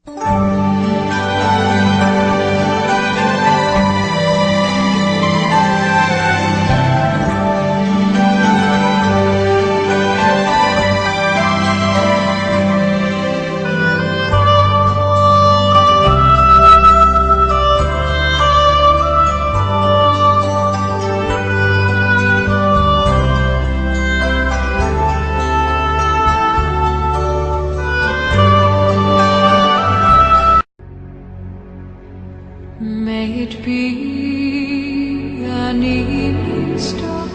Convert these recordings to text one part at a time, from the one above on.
May it be an evening star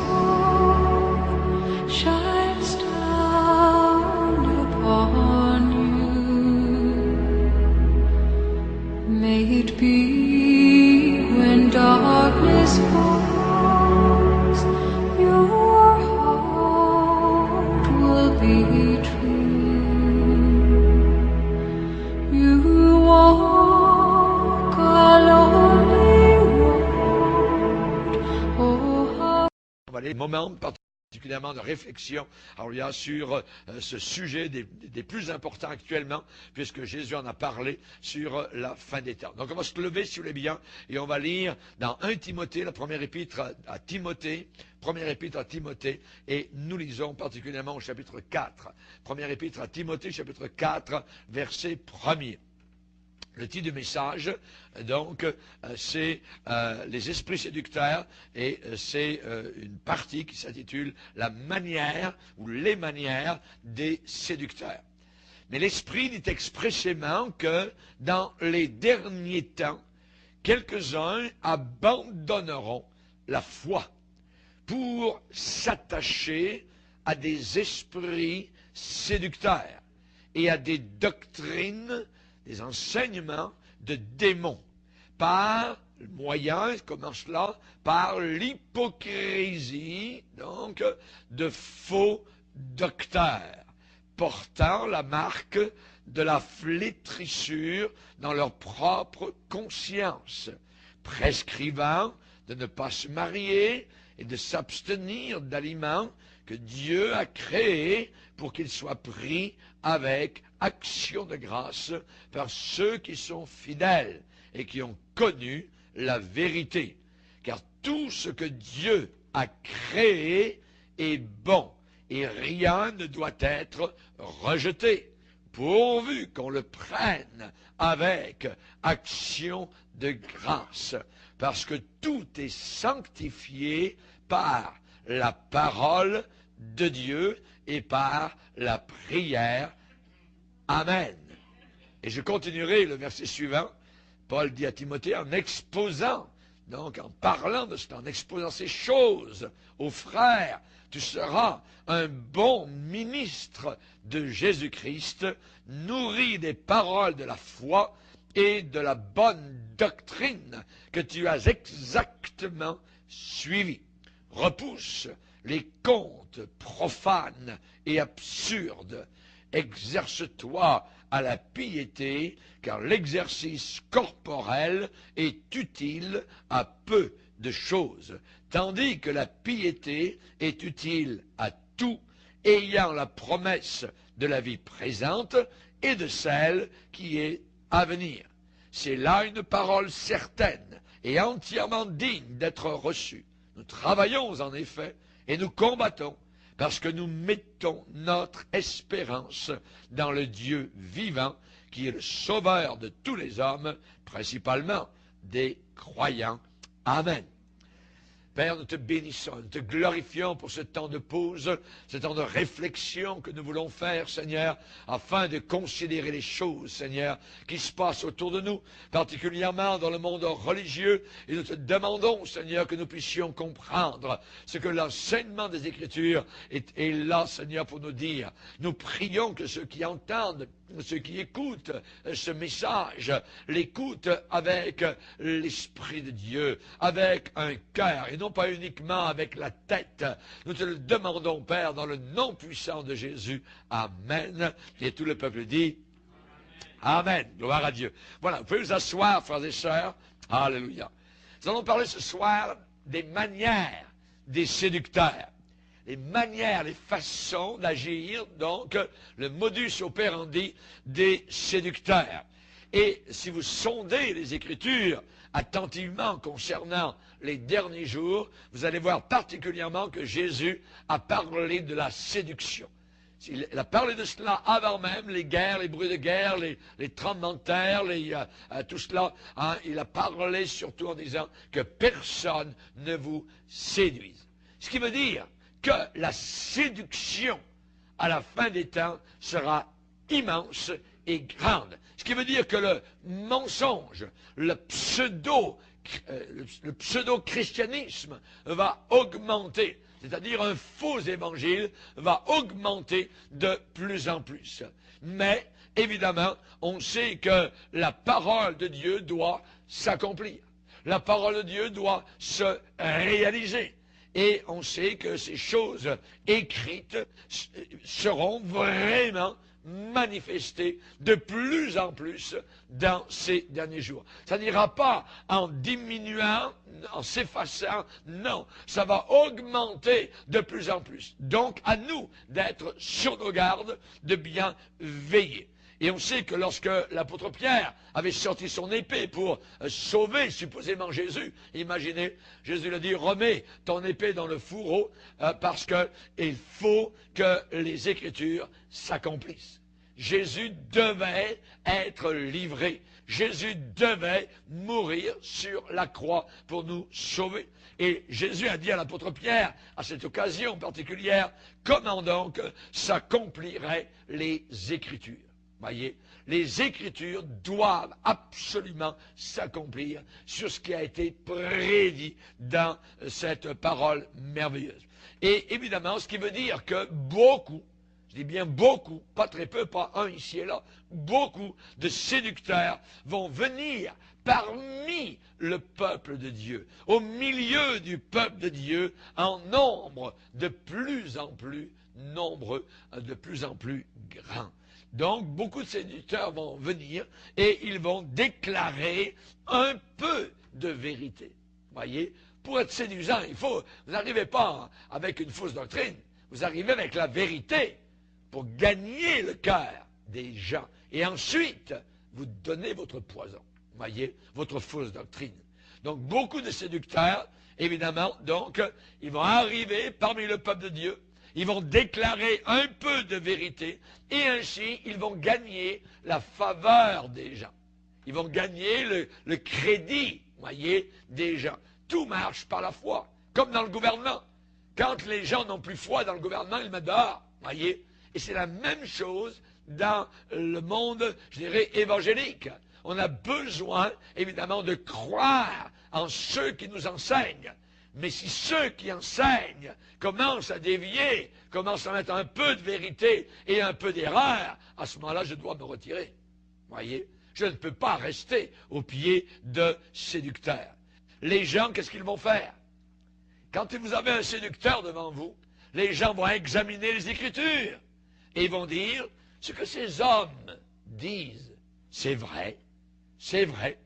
shines down upon you. May it be when darkness falls, your heart will be true. You walk alone. On va aller moment particulièrement de réflexion alléluia, sur ce sujet des plus importants actuellement, puisque Jésus en a parlé sur la fin des temps. Donc on va se lever, si vous voulez bien, et on va lire dans 1 Timothée, la première épître à Timothée, et nous lisons particulièrement au chapitre 4. Première épître à Timothée, chapitre 4, verset 1er. Le titre du message, donc, c'est les esprits séducteurs, et c'est une partie qui s'intitule la manière ou les manières des séducteurs. Mais l'Esprit dit expressément que dans les derniers temps, quelques-uns abandonneront la foi pour s'attacher à des esprits séducteurs et à des doctrines, des enseignements de démons, par le moyen, comment cela? Par l'hypocrisie, donc, de faux docteurs, portant la marque de la flétrissure dans leur propre conscience, prescrivant de ne pas se marier et de s'abstenir d'aliments que Dieu a créés pour qu'ils soient pris avec action de grâce par ceux qui sont fidèles et qui ont connu la vérité. Car tout ce que Dieu a créé est bon et rien ne doit être rejeté, pourvu qu'on le prenne avec action de grâce, parce que tout est sanctifié par la parole de Dieu et par la prière. Amen. Et je continuerai le verset suivant. Paul dit à Timothée, en exposant, donc en parlant de cela, en exposant ces choses aux frères, tu seras un bon ministre de Jésus-Christ, nourri des paroles de la foi et de la bonne doctrine que tu as exactement suivie. Repousse les contes profanes et absurdes. Exerce-toi à la piété, car l'exercice corporel est utile à peu de choses, tandis que la piété est utile à tout, ayant la promesse de la vie présente et de celle qui est à venir. C'est là une parole certaine et entièrement digne d'être reçue. Nous travaillons en effet et nous combattons parce que nous mettons notre espérance dans le Dieu vivant qui est le sauveur de tous les hommes, principalement des croyants. Amen. Père, nous te bénissons, nous te glorifions pour ce temps de pause, ce temps de réflexion que nous voulons faire, Seigneur, afin de considérer les choses, Seigneur, qui se passent autour de nous, particulièrement dans le monde religieux. Et nous te demandons, Seigneur, que nous puissions comprendre ce que l'enseignement des Écritures est là, Seigneur, pour nous dire. Nous prions que ceux qui entendent, ceux qui écoutent ce message, l'écoutent avec l'Esprit de Dieu, avec un cœur, et non pas uniquement avec la tête. Nous te le demandons, Père, dans le nom puissant de Jésus. Amen. Et tout le peuple dit Amen. Gloire à Dieu. Voilà, vous pouvez vous asseoir, frères et sœurs. Alléluia. Nous allons parler ce soir des manières des séducteurs. Les manières, les façons d'agir, donc le modus operandi des séducteurs. Et si vous sondez les Écritures attentivement concernant les derniers jours, vous allez voir particulièrement que Jésus a parlé de la séduction. Il a parlé de cela avant même les guerres, les bruits de guerre, les tremblements de terre, tout cela. Hein, il a parlé surtout en disant que personne ne vous séduise. Ce qui veut dire que la séduction à la fin des temps sera immense et grande. Ce qui veut dire que le mensonge, le pseudo-christianisme va augmenter. C'est-à-dire un faux évangile va augmenter de plus en plus. Mais, évidemment, on sait que la parole de Dieu doit s'accomplir. La parole de Dieu doit se réaliser. Et on sait que ces choses écrites seront vraiment manifestées de plus en plus dans ces derniers jours. Ça n'ira pas en diminuant, en s'effaçant, non, ça va augmenter de plus en plus. Donc, à nous d'être sur nos gardes, de bien veiller. Et on sait que lorsque l'apôtre Pierre avait sorti son épée pour sauver supposément Jésus, imaginez, Jésus lui dit, remets ton épée dans le fourreau parce qu'il faut que les Écritures s'accomplissent. Jésus devait être livré. Jésus devait mourir sur la croix pour nous sauver. Et Jésus a dit à l'apôtre Pierre, à cette occasion particulière, comment donc s'accompliraient les Écritures. Voyez, les Écritures doivent absolument s'accomplir sur ce qui a été prédit dans cette parole merveilleuse. Et évidemment, ce qui veut dire que beaucoup, je dis bien beaucoup, pas très peu, pas un ici et là, beaucoup de séducteurs vont venir parmi le peuple de Dieu, au milieu du peuple de Dieu, en nombre de plus en plus nombreux, de plus en plus grands. Donc, beaucoup de séducteurs vont venir et ils vont déclarer un peu de vérité. Voyez, pour être séduisant, vous n'arrivez pas avec une fausse doctrine, vous arrivez avec la vérité pour gagner le cœur des gens. Et ensuite, vous donnez votre poison. Voyez, votre fausse doctrine. Donc, beaucoup de séducteurs, évidemment, donc, ils vont arriver parmi le peuple de Dieu. Ils vont déclarer un peu de vérité et ainsi ils vont gagner la faveur des gens. Ils vont gagner le crédit, voyez, des gens. Tout marche par la foi, comme dans le gouvernement. Quand les gens n'ont plus foi dans le gouvernement, ils mettent dehors, voyez. Et c'est la même chose dans le monde, je dirais, évangélique. On a besoin, évidemment, de croire en ceux qui nous enseignent. Mais si ceux qui enseignent commencent à dévier, commencent à mettre un peu de vérité et un peu d'erreur, à ce moment-là, je dois me retirer. Voyez, je ne peux pas rester au pied de séducteurs. Les gens, qu'est-ce qu'ils vont faire? Quand vous avez un séducteur devant vous, les gens vont examiner les Écritures et ils vont dire ce que ces hommes disent. C'est vrai, c'est vrai.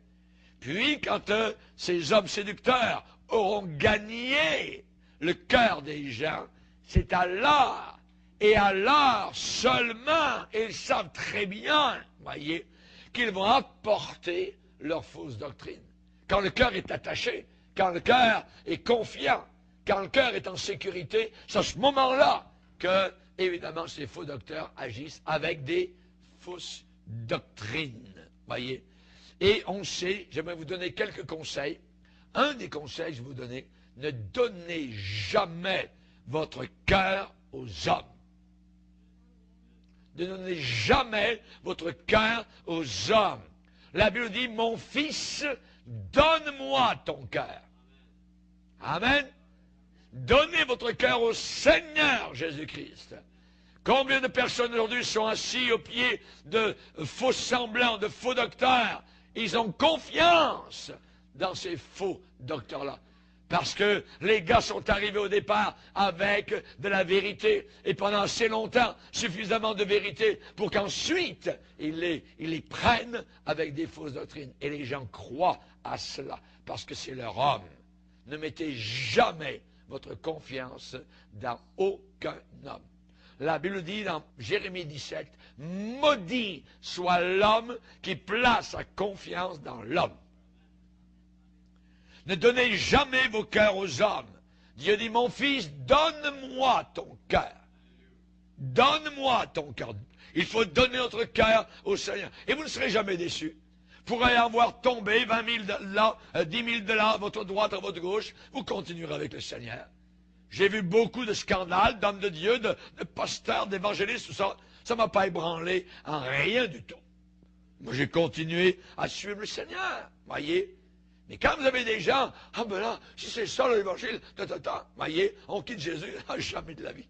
Puis, quand ces hommes séducteurs auront gagné le cœur des gens, c'est alors, et alors seulement, et ils savent très bien, voyez, qu'ils vont apporter leur fausse doctrine. Quand le cœur est attaché, quand le cœur est confiant, quand le cœur est en sécurité, c'est à ce moment-là que, évidemment, ces faux docteurs agissent avec des fausses doctrines, voyez. Et on sait, j'aimerais vous donner quelques conseils. Un des conseils que je vais vous donner, ne donnez jamais votre cœur aux hommes. Ne donnez jamais votre cœur aux hommes. La Bible dit, mon fils, donne-moi ton cœur. Amen. Donnez votre cœur au Seigneur Jésus-Christ. Combien de personnes aujourd'hui sont assis au pied de faux semblants, de faux docteurs? Ils ont confiance dans ces faux docteurs-là. Parce que les gars sont arrivés au départ avec de la vérité, et pendant assez longtemps, suffisamment de vérité pour qu'ensuite, ils les prennent avec des fausses doctrines. Et les gens croient à cela, parce que c'est leur homme. Ne mettez jamais votre confiance dans aucun homme. La Bible dit dans Jérémie 17, « Maudit soit l'homme qui place sa confiance dans l'homme. » Ne donnez jamais vos cœurs aux hommes. Dieu dit, « Mon fils, donne-moi ton cœur. Donne-moi ton cœur. » Il faut donner notre cœur au Seigneur. Et vous ne serez jamais déçus. Vous pourrez avoir tombé 20 000 de là, 10 000 de là, à votre droite, à votre gauche. Vous continuerez avec le Seigneur. J'ai vu beaucoup de scandales d'hommes de Dieu, de pasteurs, d'évangélistes, tout ça. Ça ne m'a pas ébranlé en rien du tout. Moi, j'ai continué à suivre le Seigneur. Voyez? Mais quand vous avez des gens, ah ben là, si c'est ça l'évangile, voyez, on quitte Jésus, jamais de la vie.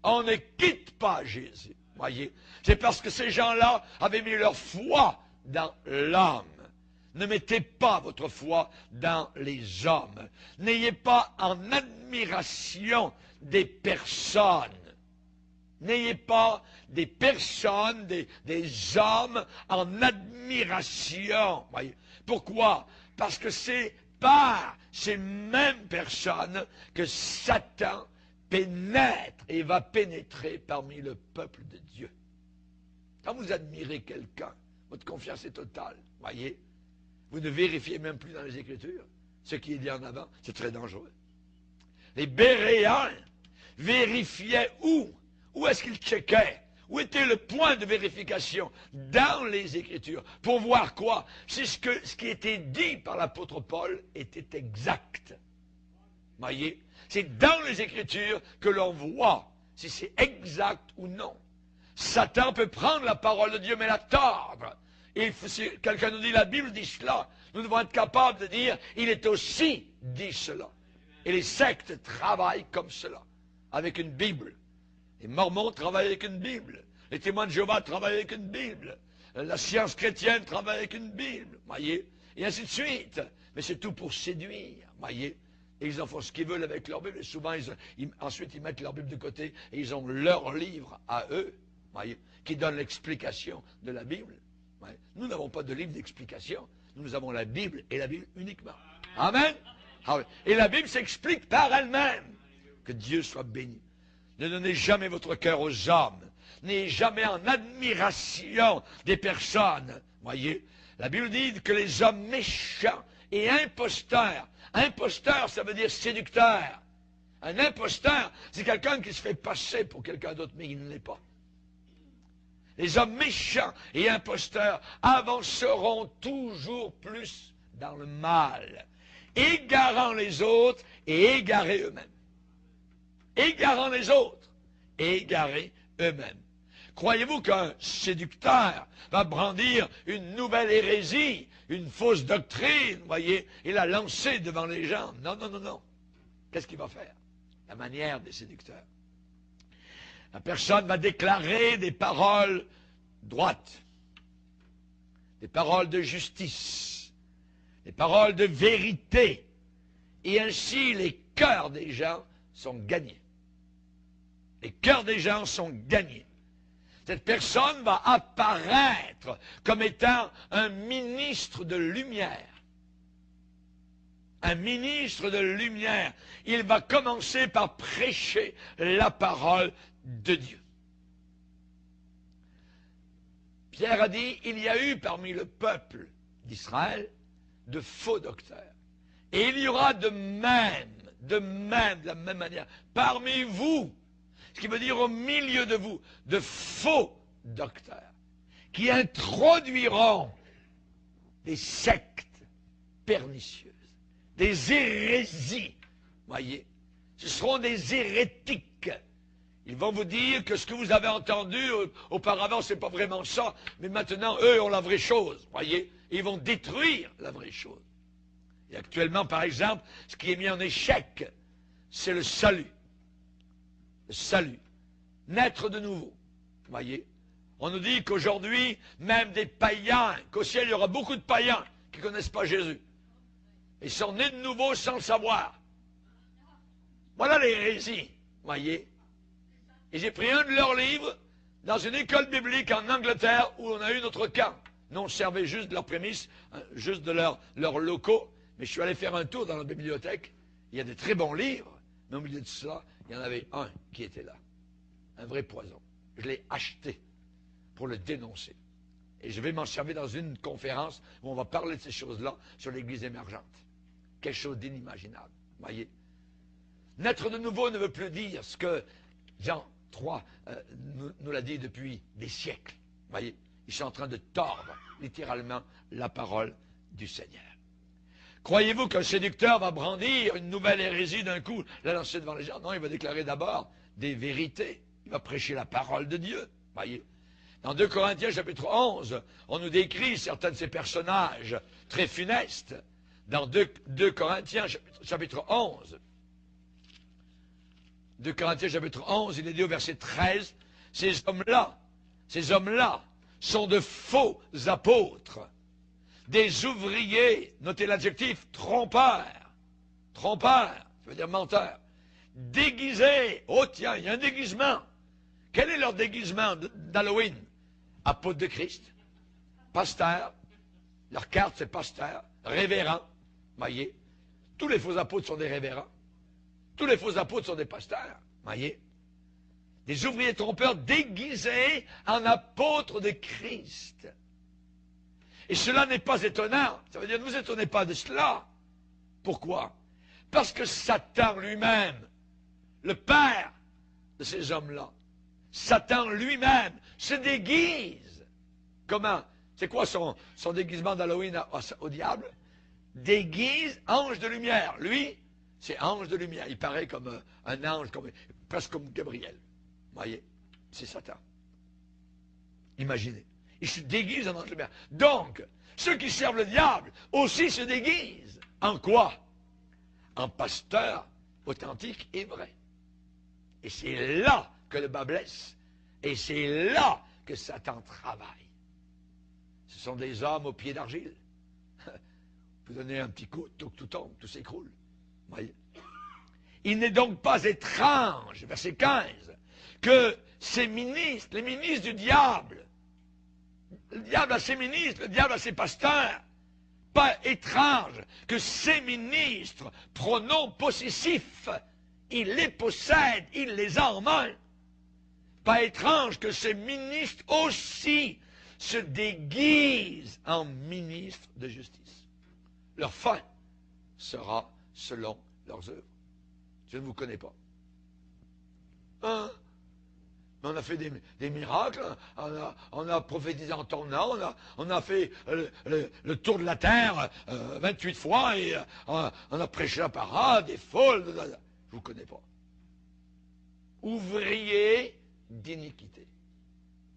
On ne quitte pas Jésus. Voyez? C'est parce que ces gens-là avaient mis leur foi dans l'homme. Ne mettez pas votre foi dans les hommes. N'ayez pas en admiration des personnes. N'ayez pas des personnes, des hommes en admiration. Voyez? Pourquoi? Parce que c'est par ces mêmes personnes que Satan pénètre et va pénétrer parmi le peuple de Dieu. Quand vous admirez quelqu'un, votre confiance est totale. Voyez? Vous ne vérifiez même plus dans les Écritures ce qui est dit en avant. C'est très dangereux. Les Béréens vérifiaient où? Où est-ce qu'ils checkaient? Où était le point de vérification? Dans les Écritures. Pour voir quoi? Si ce qui était dit par l'apôtre Paul était exact. Voyez? C'est dans les Écritures que l'on voit si c'est exact ou non. Satan peut prendre la parole de Dieu, mais la tordre. Et si quelqu'un nous dit, la Bible dit cela, nous devons être capables de dire, il est aussi dit cela. Et les sectes travaillent comme cela, avec une Bible. Les Mormons travaillent avec une Bible. Les témoins de Jéhovah travaillent avec une Bible. La science chrétienne travaille avec une Bible. Voyez? Et ainsi de suite. Mais c'est tout pour séduire. Voyez? Et ils en font ce qu'ils veulent avec leur Bible. Et souvent, ensuite, ils mettent leur Bible de côté et ils ont leur livre à eux, voyez, qui donne l'explication de la Bible. Voyez. Nous n'avons pas de livre d'explication. Nous avons la Bible et la Bible uniquement. Amen? Ah oui. Et la Bible s'explique par elle-même. Que Dieu soit béni. Ne donnez jamais votre cœur aux hommes. N'ayez jamais en admiration des personnes. Voyez? La Bible dit que les hommes méchants et imposteurs. Imposteur, ça veut dire séducteur. Un imposteur, c'est quelqu'un qui se fait passer pour quelqu'un d'autre, mais il ne l'est pas. Les hommes méchants et imposteurs avanceront toujours plus dans le mal, égarant les autres et égarés eux-mêmes. Égarant les autres et égarés eux-mêmes. Croyez-vous qu'un séducteur va brandir une nouvelle hérésie, une fausse doctrine, voyez, et la lancer devant les gens? Non, non, non, non. Qu'est-ce qu'il va faire? La manière des séducteurs. La personne va déclarer des paroles droites, des paroles de justice, des paroles de vérité, et ainsi les cœurs des gens sont gagnés. Les cœurs des gens sont gagnés. Cette personne va apparaître comme étant un ministre de lumière. Un ministre de lumière. Il va commencer par prêcher la parole de Dieu. Pierre a dit, il y a eu parmi le peuple d'Israël de faux docteurs. Et il y aura de la même manière, parmi vous, ce qui veut dire au milieu de vous, de faux docteurs, qui introduiront des sectes pernicieuses, des hérésies, voyez. Ce seront des hérétiques. Ils vont vous dire que ce que vous avez entendu auparavant, c'est pas vraiment ça, mais maintenant, eux ont la vraie chose, voyez. Ils vont détruire la vraie chose. Et actuellement, par exemple, ce qui est mis en échec, c'est le salut. Le salut. Naître de nouveau. Voyez? On nous dit qu'aujourd'hui, même des païens, qu'au ciel, il y aura beaucoup de païens qui ne connaissent pas Jésus. Ils sont nés de nouveau sans le savoir. Voilà l'hérésie. Voyez? Et j'ai pris un de leurs livres dans une école biblique en Angleterre où on a eu notre camp. Nous, on servait juste de leurs prémices, juste de leurs locaux. Mais je suis allé faire un tour dans la bibliothèque. Il y a des très bons livres. Mais au milieu de cela, il y en avait un qui était là. un vrai poison. Je l'ai acheté pour le dénoncer. Et je vais m'en servir dans une conférence où on va parler de ces choses-là sur l'Église émergente. Quelque chose d'inimaginable. Voyez. Naître de nouveau ne veut plus dire ce que Jean 3 nous l'a dit depuis des siècles. Voyez. Ils sont en train de tordre littéralement la parole du Seigneur. Croyez-vous qu'un séducteur va brandir une nouvelle hérésie d'un coup, la lancer devant les gens? Non, il va déclarer d'abord des vérités. Il va prêcher la parole de Dieu. Voyez. Dans 2 Corinthiens chapitre 11, on nous décrit certains de ces personnages très funestes. Dans 2 Corinthiens chapitre 11, 2 Corinthiens chapitre 11, il est dit au verset 13, ces hommes-là sont de faux apôtres, des ouvriers, notez l'adjectif, trompeurs, ça veut dire menteurs, déguisés, oh tiens, il y a un déguisement. Quel est leur déguisement d'Halloween? Apôtres de Christ, pasteurs, leur carte c'est pasteur, révérend, voyez. Tous les faux apôtres sont des révérends, tous les faux apôtres sont des pasteurs, voyez. Des ouvriers trompeurs déguisés en apôtres de Christ. Et cela n'est pas étonnant, ça veut dire ne vous étonnez pas de cela. Pourquoi? Parce que Satan lui-même, le père de ces hommes-là, Satan lui-même se déguise. Comment? C'est quoi son déguisement d'Halloween au diable? Déguise ange de lumière. Lui, c'est ange de lumière. Il paraît comme un ange, presque comme Gabriel. Vous voyez? C'est Satan. Imaginez. Il se déguise en ange de lumière. Donc, ceux qui servent le diable aussi se déguisent. En quoi? En pasteur authentique et vrai. Et c'est là que le bas blesse. Et c'est là que Satan travaille. Ce sont des hommes aux pieds d'argile. Vous donnez un petit coup, tout tombe, tout s'écroule. Voyez. Il n'est donc pas étrange, verset 15, que ces ministres, les ministres du diable, le diable a ses ministres, le diable a ses pasteurs, pas étrange que ces ministres, pronoms possessifs, il les possède, il les a en main. Pas étrange que ces ministres aussi se déguisent en ministres de justice. Leur fin sera selon leurs œuvres. Je ne vous connais pas. Hein? On a fait des miracles, on a prophétisé en ton nom, on a fait le tour de la terre 28 fois et on a prêché la parole, des foules. Je ne vous connais pas. Ouvrier d'iniquité.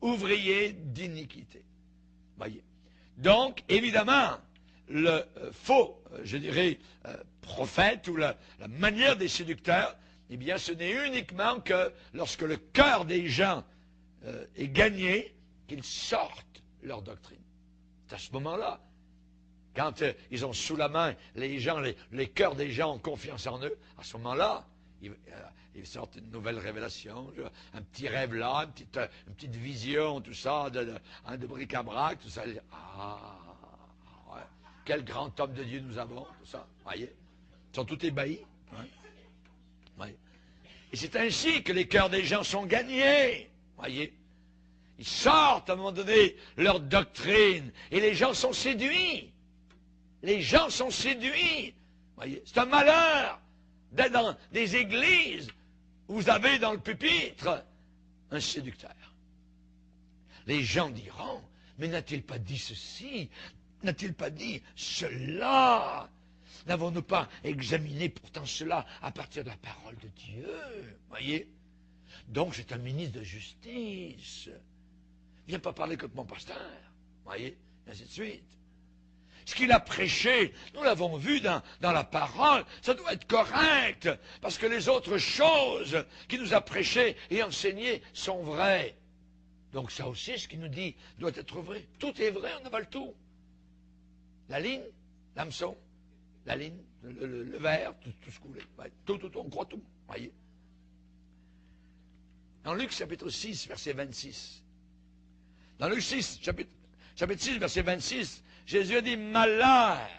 Ouvrier d'iniquité. Voyez. Donc, évidemment, le faux, je dirais, prophète ou la manière des séducteurs, eh bien, ce n'est uniquement que lorsque le cœur des gens est gagné, qu'ils sortent leur doctrine. C'est à ce moment-là, quand ils ont sous la main les gens, les cœurs des gens ont confiance en eux, à ce moment-là, ils sortent une nouvelle révélation, un petit rêve là, une petite vision, tout ça, de bric-à-brac, tout ça. Ah, ouais, quel grand homme de Dieu nous avons, tout ça, voyez. Ils sont tous ébahis. Ouais. Voyez. Et c'est ainsi que les cœurs des gens sont gagnés, voyez. Ils sortent à un moment donné leur doctrine, et les gens sont séduits. Les gens sont séduits, voyez. C'est un malheur d'être dans des églises où vous avez dans le pupitre un séducteur. Les gens diront, mais n'a-t-il pas dit ceci? N'a-t-il pas dit cela? N'avons-nous pas examiné pourtant cela à partir de la parole de Dieu? Voyez? Donc c'est un ministre de justice. Viens pas parler contre mon pasteur. Voyez? Et ainsi de suite. Ce qu'il a prêché, nous l'avons vu dans la parole, ça doit être correct, parce que les autres choses qu'il nous a prêchées et enseignées sont vraies. Donc ça aussi, ce qu'il nous dit, doit être vrai. Tout est vrai, on avale tout. La ligne, l'hameçon, la ligne, le verre, tout ce qu'on voulait. Tout, on croit tout. Voyez. Dans Luc chapitre 6, verset 26. Dans Luc 6, chapitre 6, verset 26, Jésus a dit, malheur,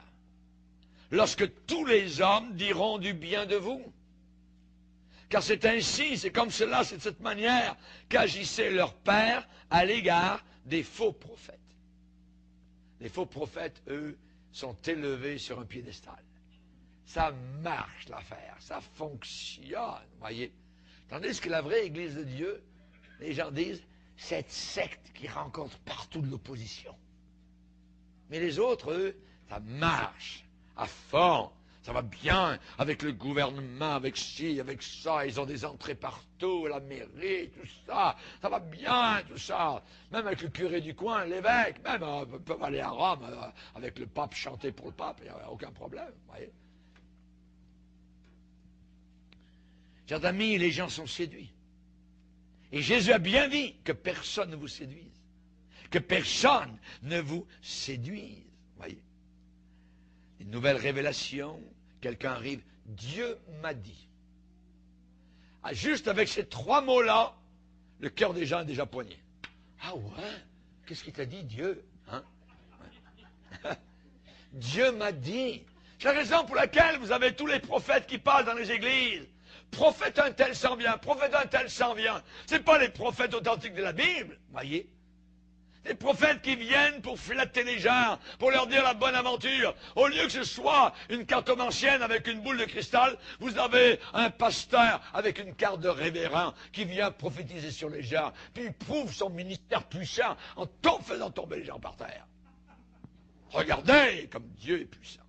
lorsque tous les hommes diront du bien de vous. Car c'est ainsi, c'est comme cela, c'est de cette manière qu'agissait leur père à l'égard des faux prophètes. Les faux prophètes, eux, sont élevés sur un piédestal. Ça marche l'affaire, ça fonctionne, voyez. Tandis que la vraie Église de Dieu, les gens disent, cette secte qui rencontre partout de l'opposition. Mais les autres, eux, ça marche à fond. Ça va bien avec le gouvernement, avec ci, avec ça. Ils ont des entrées partout, la mairie, tout ça. Ça va bien, tout ça. Même avec le curé du coin, l'évêque, même, ils peuvent aller à Rome avec le pape, chanter pour le pape, il n'y a aucun problème, voyez. Chers amis, les gens sont séduits. Et Jésus a bien dit que personne ne vous séduise. Que personne ne vous séduise. Voyez. Une nouvelle révélation, quelqu'un arrive, Dieu m'a dit. Ah, juste avec ces 3 mots-là, le cœur des gens est déjà poigné. Ah ouais? Qu'est-ce qu'il t'a dit, Dieu? Hein? Ouais. Dieu m'a dit. C'est la raison pour laquelle vous avez tous les prophètes qui parlent dans les églises. Prophète un tel s'en vient, prophète un tel s'en vient. Ce n'est pas les prophètes authentiques de la Bible, voyez. Des prophètes qui viennent pour flatter les gens, pour leur dire la bonne aventure. Au lieu que ce soit une cartomancienne avec une boule de cristal, vous avez un pasteur avec une carte de révérend qui vient prophétiser sur les gens, puis il prouve son ministère puissant en faisant tomber les gens par terre. Regardez comme Dieu est puissant.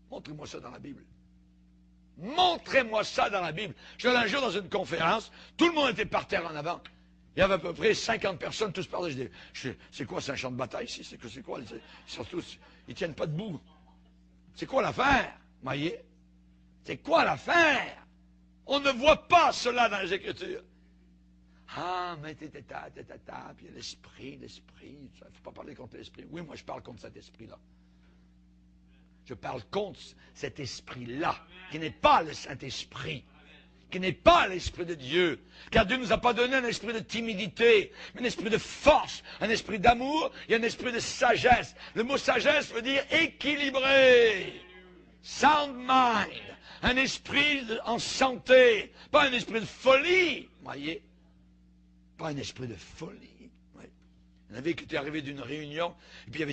Montrez-moi ça dans la Bible. Montrez-moi ça dans la Bible. Je suis allé un jour dans une conférence, tout le monde était par terre en avant. Il y avait à peu près 50 personnes, tous parlaient. Je dis, c'est quoi, c'est un champ de bataille ici? C'est quoi? Ils tiennent pas debout. C'est quoi l'affaire? Voyez? C'est quoi l'affaire? On ne voit pas cela dans les Écritures. Ah, mais puis il y a l'esprit. Il ne faut pas parler contre l'esprit. Oui, moi je parle contre cet esprit-là. Je parle contre cet esprit-là, qui n'est pas le Saint-Esprit, qui n'est pas l'Esprit de Dieu. Car Dieu ne nous a pas donné un esprit de timidité, mais un esprit de force, un esprit d'amour et un esprit de sagesse. Le mot sagesse veut dire équilibré, sound mind, un esprit en santé, pas un esprit de folie, voyez, pas un esprit de folie. Il y en avait qui étaient arrivés d'une réunion, et puis il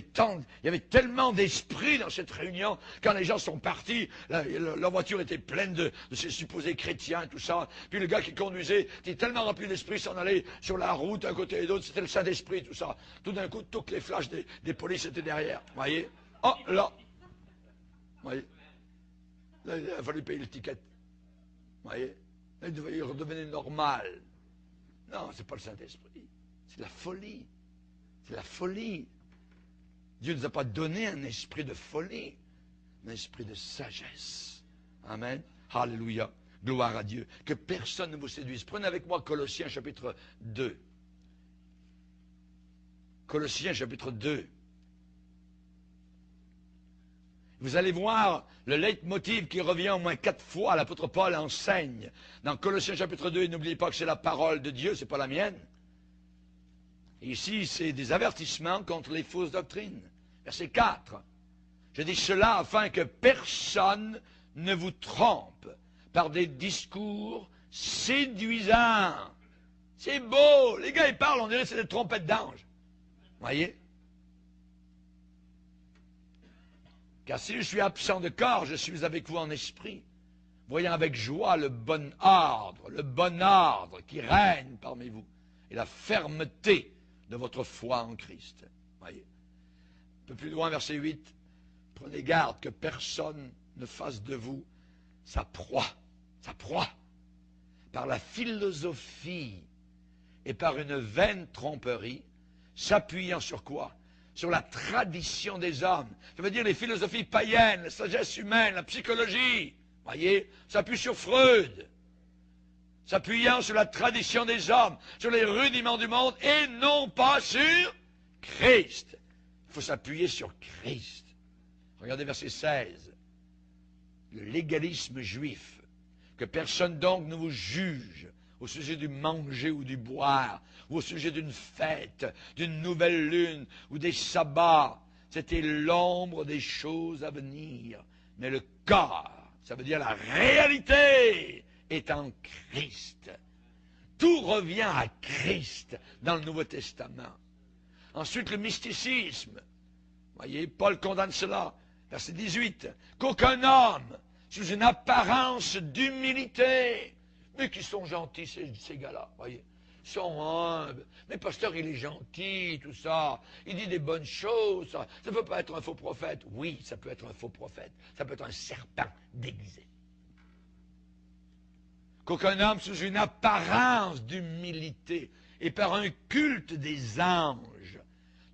y avait tellement d'esprit dans cette réunion, quand les gens sont partis, leur voiture était pleine de ces supposés chrétiens, tout ça, puis le gars qui conduisait était tellement rempli d'esprit, s'en allait sur la route, d'un côté et d'autre, c'était le Saint-Esprit, tout ça. Tout d'un coup, toutes les flashs des polices étaient derrière, voyez. Oh, là, voyez. Là, il a fallu payer le ticket, voyez. Là, il redevenait normal. Non, c'est pas le Saint-Esprit, c'est la folie. C'est la folie. Dieu ne nous a pas donné un esprit de folie, mais un esprit de sagesse. Amen. Alléluia. Gloire à Dieu. Que personne ne vous séduise. Prenez avec moi Colossiens chapitre 2. Colossiens chapitre 2. Vous allez voir le leitmotiv qui revient au moins 4 fois. L'apôtre Paul enseigne. Dans Colossiens chapitre 2, et n'oubliez pas que c'est la parole de Dieu, ce n'est pas la mienne. Ici, c'est des avertissements contre les fausses doctrines. Verset 4. Je dis cela afin que personne ne vous trompe par des discours séduisants. C'est beau. Les gars, ils parlent, on dirait que c'est des trompettes d'anges. Voyez? Car si je suis absent de corps, je suis avec vous en esprit, voyant avec joie le bon ordre qui règne parmi vous, et la fermeté de votre foi en Christ. Voyez. Un peu plus loin, verset 8. Prenez garde que personne ne fasse de vous sa proie, par la philosophie et par une vaine tromperie, s'appuyant sur quoi? Sur la tradition des hommes. Ça veut dire les philosophies païennes, la sagesse humaine, la psychologie. Voyez, s'appuie sur Freud. S'appuyant sur la tradition des hommes, sur les rudiments du monde, et non pas sur Christ. Il faut s'appuyer sur Christ. Regardez verset 16. Le légalisme juif. Que personne donc ne vous juge au sujet du manger ou du boire, ou au sujet d'une fête, d'une nouvelle lune, ou des sabbats. C'était l'ombre des choses à venir. Mais le corps, ça veut dire la réalité, est en Christ. Tout revient à Christ dans le Nouveau Testament. Ensuite, le mysticisme. Voyez, Paul condamne cela. Verset 18. Qu'aucun homme, sous une apparence d'humilité, mais qui sont gentils, ces gars-là, voyez, sont humbles. Mais pasteur, il est gentil, tout ça. Il dit des bonnes choses. Ça ne peut pas être un faux prophète. Oui, ça peut être un faux prophète. Ça peut être un serpent déguisé. Qu'aucun homme sous une apparence d'humilité et par un culte des anges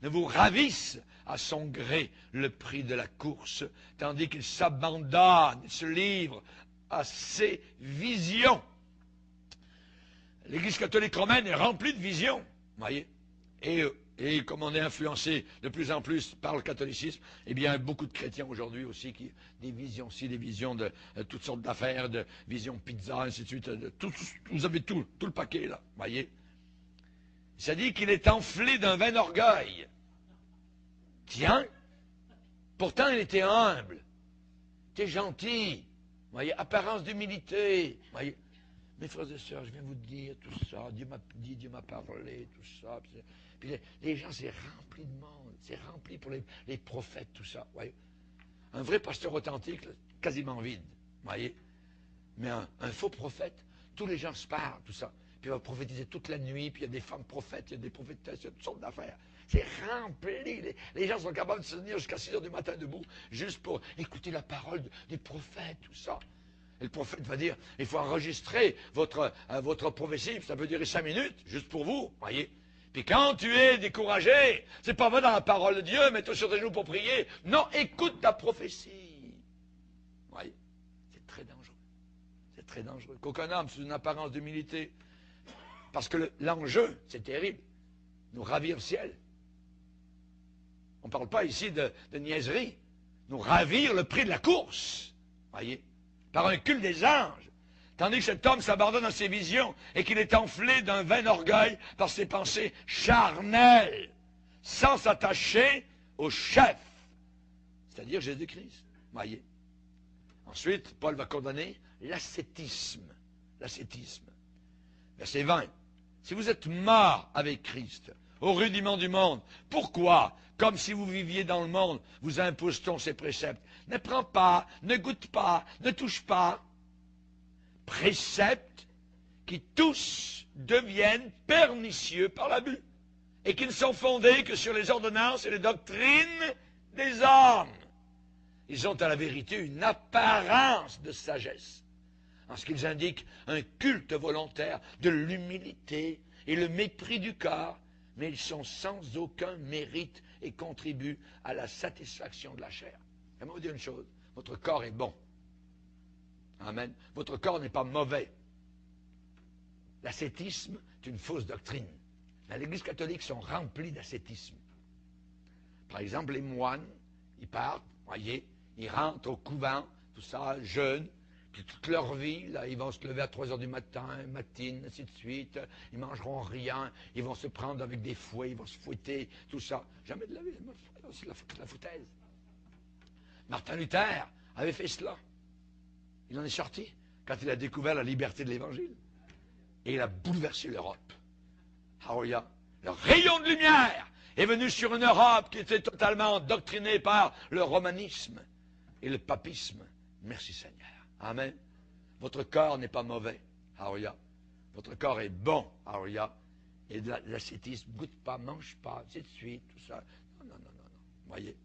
ne vous ravisse à son gré le prix de la course, tandis qu'il s'abandonne, il se livre à ses visions. L'Église catholique romaine est remplie de visions, voyez. Et comme on est influencé de plus en plus par le catholicisme, eh bien, beaucoup de chrétiens aujourd'hui aussi, qui des visions ci, des visions de toutes sortes d'affaires, de visions pizza, ainsi de suite. Vous avez tout le paquet, là, voyez. Ça dit qu'il est enflé d'un vain orgueil. Tiens, pourtant il était humble, il était gentil, voyez, apparence d'humilité, voyez. Mes frères et sœurs, je viens vous dire tout ça, Dieu m'a dit, Dieu m'a parlé, tout ça. Puis les gens, c'est rempli de monde, c'est rempli pour les prophètes, tout ça, voyez. Un vrai pasteur authentique, quasiment vide, voyez. Mais un faux prophète, tous les gens se parlent, tout ça. Puis il va prophétiser toute la nuit, puis il y a des femmes prophètes, il y a des prophétesses, il y a toutes sortes d'affaires. C'est rempli. Les gens sont capables de se tenir jusqu'à 6 heures du matin debout, juste pour écouter la parole des prophètes, tout ça. Et le prophète va dire, il faut enregistrer votre prophétie, ça peut durer 5 minutes, juste pour vous, voyez. Puis quand tu es découragé, c'est pas vrai dans la parole de Dieu, mets-toi sur tes genoux pour prier. Non, écoute ta prophétie. Voyez, c'est très dangereux. C'est très dangereux. Qu'aucun homme sous une apparence d'humilité. Parce que l'enjeu, c'est terrible, nous ravir le ciel. On ne parle pas ici de niaiserie. Nous ravir le prix de la course. Voyez, par un culte des anges. Tandis que cet homme s'abandonne à ses visions et qu'il est enflé d'un vain orgueil par ses pensées charnelles, sans s'attacher au chef, c'est-à-dire Jésus-Christ. Voyez. Ensuite, Paul va condamner l'ascétisme. L'ascétisme. Verset 20. Si vous êtes mort avec Christ, au rudiment du monde, pourquoi, comme si vous viviez dans le monde, vous impose-t-on ces préceptes? Ne prends pas, ne goûte pas, ne touche pas. Préceptes qui tous deviennent pernicieux par l'abus et qui ne sont fondés que sur les ordonnances et les doctrines des hommes. Ils ont à la vérité une apparence de sagesse, en ce qu'ils indiquent un culte volontaire de l'humilité et le mépris du corps, mais ils sont sans aucun mérite et contribuent à la satisfaction de la chair. J'aimerais vous dire une chose, votre corps est bon. Amen. Votre corps n'est pas mauvais. L'ascétisme est une fausse doctrine. Dans l'Église catholique, sont remplis d'ascétisme. Par exemple, les moines, ils partent, voyez, ils rentrent au couvent, tout ça, jeunes, puis toute leur vie, là, ils vont se lever à 3 heures du matin, matine, ainsi de suite, ils mangeront rien, ils vont se prendre avec des fouets, ils vont se fouetter, tout ça. Jamais de la vie, c'est la foutaise. Martin Luther avait fait cela. Il en est sorti quand il a découvert la liberté de l'Évangile. Et il a bouleversé l'Europe. Alléluia. Le rayon de lumière est venu sur une Europe qui était totalement doctrinée par le romanisme et le papisme. Merci Seigneur. Amen. Votre corps n'est pas mauvais. Alléluia. Votre corps est bon. Alléluia. Et de l'ascétisme, goûte pas, mange pas, ainsi de suite, tout ça. Non, non, non, non, non. Voyez.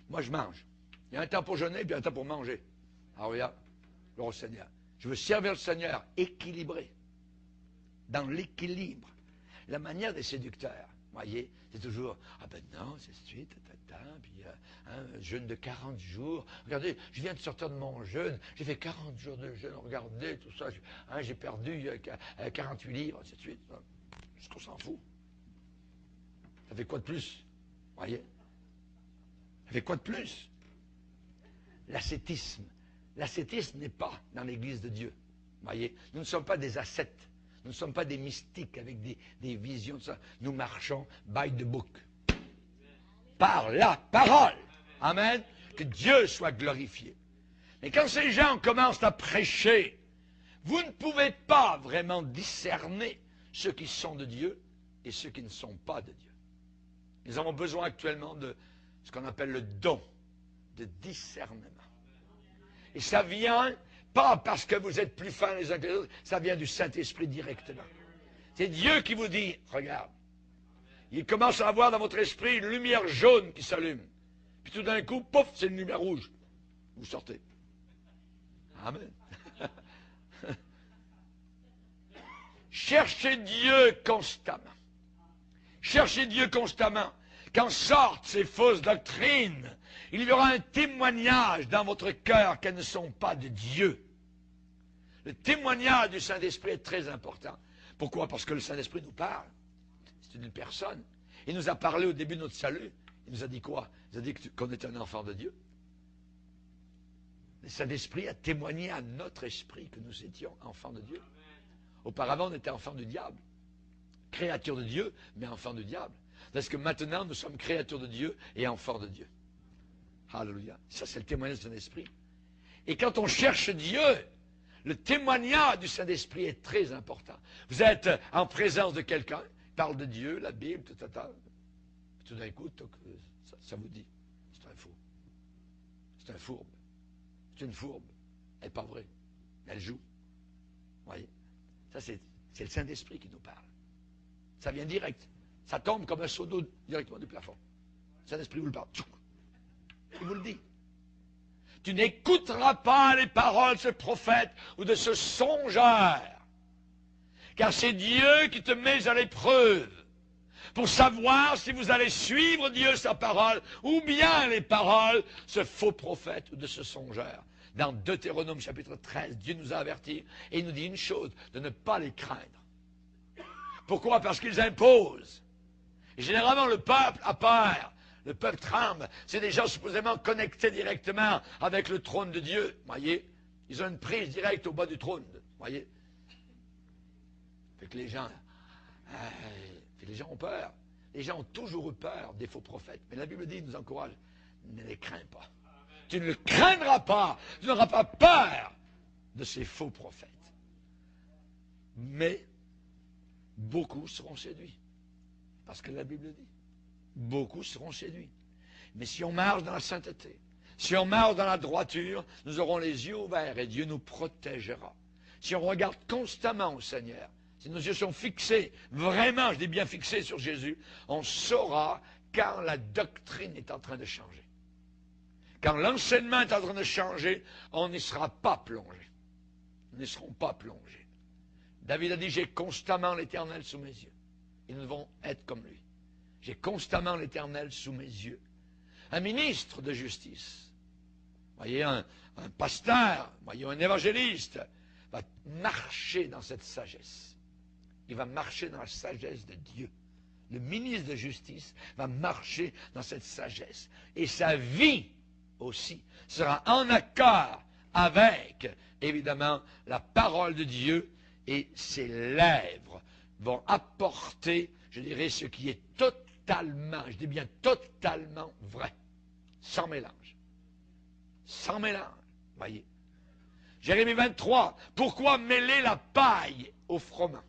Moi, je mange. Il y a un temps pour jeûner, puis un temps pour manger. Alléluia. Gloire au Seigneur. Je veux servir le Seigneur équilibré. Dans l'équilibre. La manière des séducteurs, voyez, c'est toujours, ah ben non, c'est suite, puis un jeûne de 40 jours. Regardez, je viens de sortir de mon jeûne, j'ai fait 40 jours de jeûne, regardez tout ça, j'ai perdu 48 livres, ainsi de suite. Est-ce qu'on s'en fout? Ça fait quoi de plus? Voyez? Ça fait quoi de plus? L'ascétisme. L'ascétisme n'est pas dans l'Église de Dieu. Voyez, nous ne sommes pas des ascètes. Nous ne sommes pas des mystiques avec des visions de ça. Nous marchons by the book. Par la parole. Amen. Que Dieu soit glorifié. Mais quand ces gens commencent à prêcher, vous ne pouvez pas vraiment discerner ceux qui sont de Dieu et ceux qui ne sont pas de Dieu. Nous avons besoin actuellement de ce qu'on appelle le don de discernement. Et ça vient pas parce que vous êtes plus fins les uns que les autres, ça vient du Saint-Esprit directement. C'est Dieu qui vous dit, regarde, il commence à avoir dans votre esprit une lumière jaune qui s'allume. Puis tout d'un coup, pouf, c'est une lumière rouge. Vous sortez. Amen. Cherchez Dieu constamment. Cherchez Dieu constamment. Quand sortent ces fausses doctrines, il y aura un témoignage dans votre cœur qu'elles ne sont pas de Dieu. Le témoignage du Saint-Esprit est très important. Pourquoi? Parce que le Saint-Esprit nous parle. C'est une personne. Il nous a parlé au début de notre salut. Il nous a dit quoi? Il nous a dit qu'on était un enfant de Dieu. Le Saint-Esprit a témoigné à notre esprit que nous étions enfants de Dieu. Auparavant, on était enfants du diable. Créatures de Dieu, mais enfants du diable. Parce que maintenant, nous sommes créatures de Dieu et enfants de Dieu. Alléluia. Ça, c'est le témoignage du Saint-Esprit. Et quand on cherche Dieu, le témoignage du Saint-Esprit est très important. Vous êtes en présence de quelqu'un, il parle de Dieu, la Bible, tout d'un coup, ça vous dit, c'est un fou. C'est un fourbe. C'est une fourbe. Elle n'est pas vraie. Elle joue. Vous voyez? Ça, c'est le Saint-Esprit qui nous parle. Ça vient direct. Ça tombe comme un seau d'eau directement du plafond. Le Saint-Esprit vous le parle. Il vous le dit. Tu n'écouteras pas les paroles de ce prophète ou de ce songeur. Car c'est Dieu qui te met à l'épreuve pour savoir si vous allez suivre Dieu, sa parole, ou bien les paroles de ce faux prophète ou de ce songeur. Dans Deutéronome chapitre 13, Dieu nous a avertis et il nous dit une chose, de ne pas les craindre. Pourquoi? Parce qu'ils imposent. Et généralement, le peuple a peur. Le peuple tremble. C'est des gens supposément connectés directement avec le trône de Dieu. Voyez? Ils ont une prise directe au bas du trône. Voyez? Fait que les gens ont peur. Les gens ont toujours eu peur des faux prophètes. Mais la Bible dit, nous encourage, ne les crains pas. Tu ne le craindras pas. Tu n'auras pas peur de ces faux prophètes. Mais beaucoup seront séduits. Parce que la Bible dit. Beaucoup seront séduits. Mais si on marche dans la sainteté, si on marche dans la droiture, nous aurons les yeux ouverts et Dieu nous protégera. Si on regarde constamment au Seigneur, si nos yeux sont fixés, vraiment, je dis bien fixés sur Jésus, on saura quand la doctrine est en train de changer. Quand l'enseignement est en train de changer, on n'y sera pas plongé. Nous n'y serons pas plongés. David a dit, j'ai constamment l'Éternel sous mes yeux. Et nous devons être comme lui. J'ai constamment l'Éternel sous mes yeux. Un ministre de justice, voyez, un pasteur, voyez, un évangéliste, va marcher dans cette sagesse. Il va marcher dans la sagesse de Dieu. Le ministre de justice va marcher dans cette sagesse. Et sa vie aussi sera en accord avec, évidemment, la parole de Dieu, et ses lèvres vont apporter, je dirais, ce qui est totalement, je dis bien totalement vrai, sans mélange. Sans mélange, voyez. Jérémie 23, pourquoi mêler la paille au froment?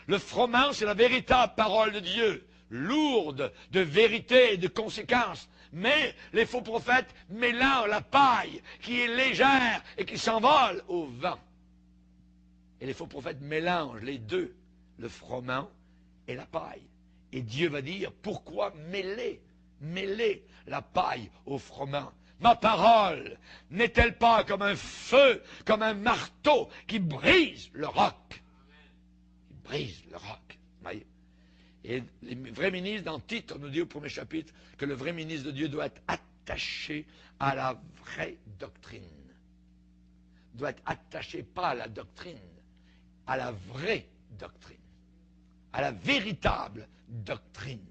Le froment, c'est la véritable parole de Dieu, lourde de vérité et de conséquences. Mais les faux prophètes mélangent la paille qui est légère et qui s'envole au vent. Et les faux prophètes mélangent les deux, le froment et la paille. Et Dieu va dire, pourquoi mêler la paille au froment? Ma parole n'est-elle pas comme un feu, comme un marteau qui brise le roc? Qui brise le roc. Voyez? Et les vrais ministres, dans Tite, on nous dit au premier chapitre que le vrai ministre de Dieu doit être attaché à la vraie doctrine. Doit être attaché pas à la doctrine, à la vraie doctrine, à la véritable doctrine.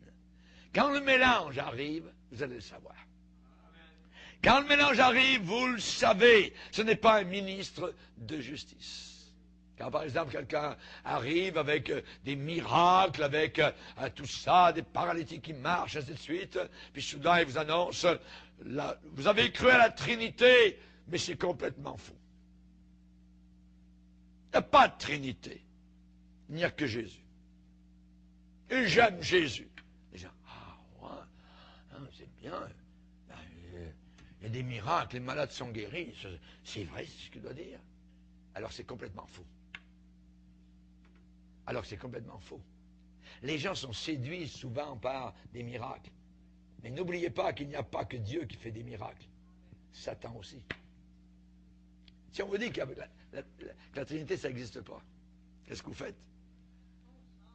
Quand le mélange arrive, vous allez le savoir. Quand le mélange arrive, vous le savez, ce n'est pas un ministre de justice. Quand par exemple quelqu'un arrive avec des miracles, avec tout ça, des paralytiques qui marchent, ainsi de suite, puis soudain il vous annonce, vous avez cru à la Trinité, mais c'est complètement faux. Il n'y a pas de Trinité. Il n'y a que Jésus. Et j'aime Jésus. Les gens, ah ouais, hein, c'est bien. Ben, il y a des miracles, les malades sont guéris. C'est vrai, c'est ce qu'il doit dire. Alors c'est complètement faux. Alors c'est complètement faux. Les gens sont séduits souvent par des miracles. Mais n'oubliez pas qu'il n'y a pas que Dieu qui fait des miracles. Satan aussi. Si on vous dit que la Trinité, ça n'existe pas, qu'est-ce que vous faites?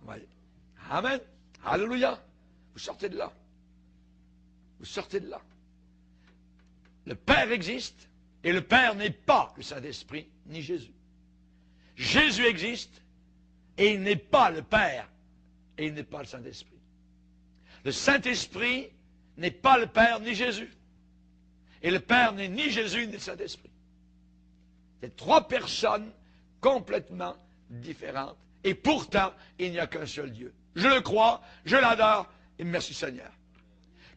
Ouais. Amen. Alléluia. Vous sortez de là. Vous sortez de là. Le Père existe, et le Père n'est pas le Saint-Esprit, ni Jésus. Jésus existe, et il n'est pas le Père, et il n'est pas le Saint-Esprit. Le Saint-Esprit n'est pas le Père, ni Jésus. Et le Père n'est ni Jésus, ni le Saint-Esprit. C'est trois personnes complètement différentes. Et pourtant, il n'y a qu'un seul Dieu. Je le crois, je l'adore, et merci Seigneur.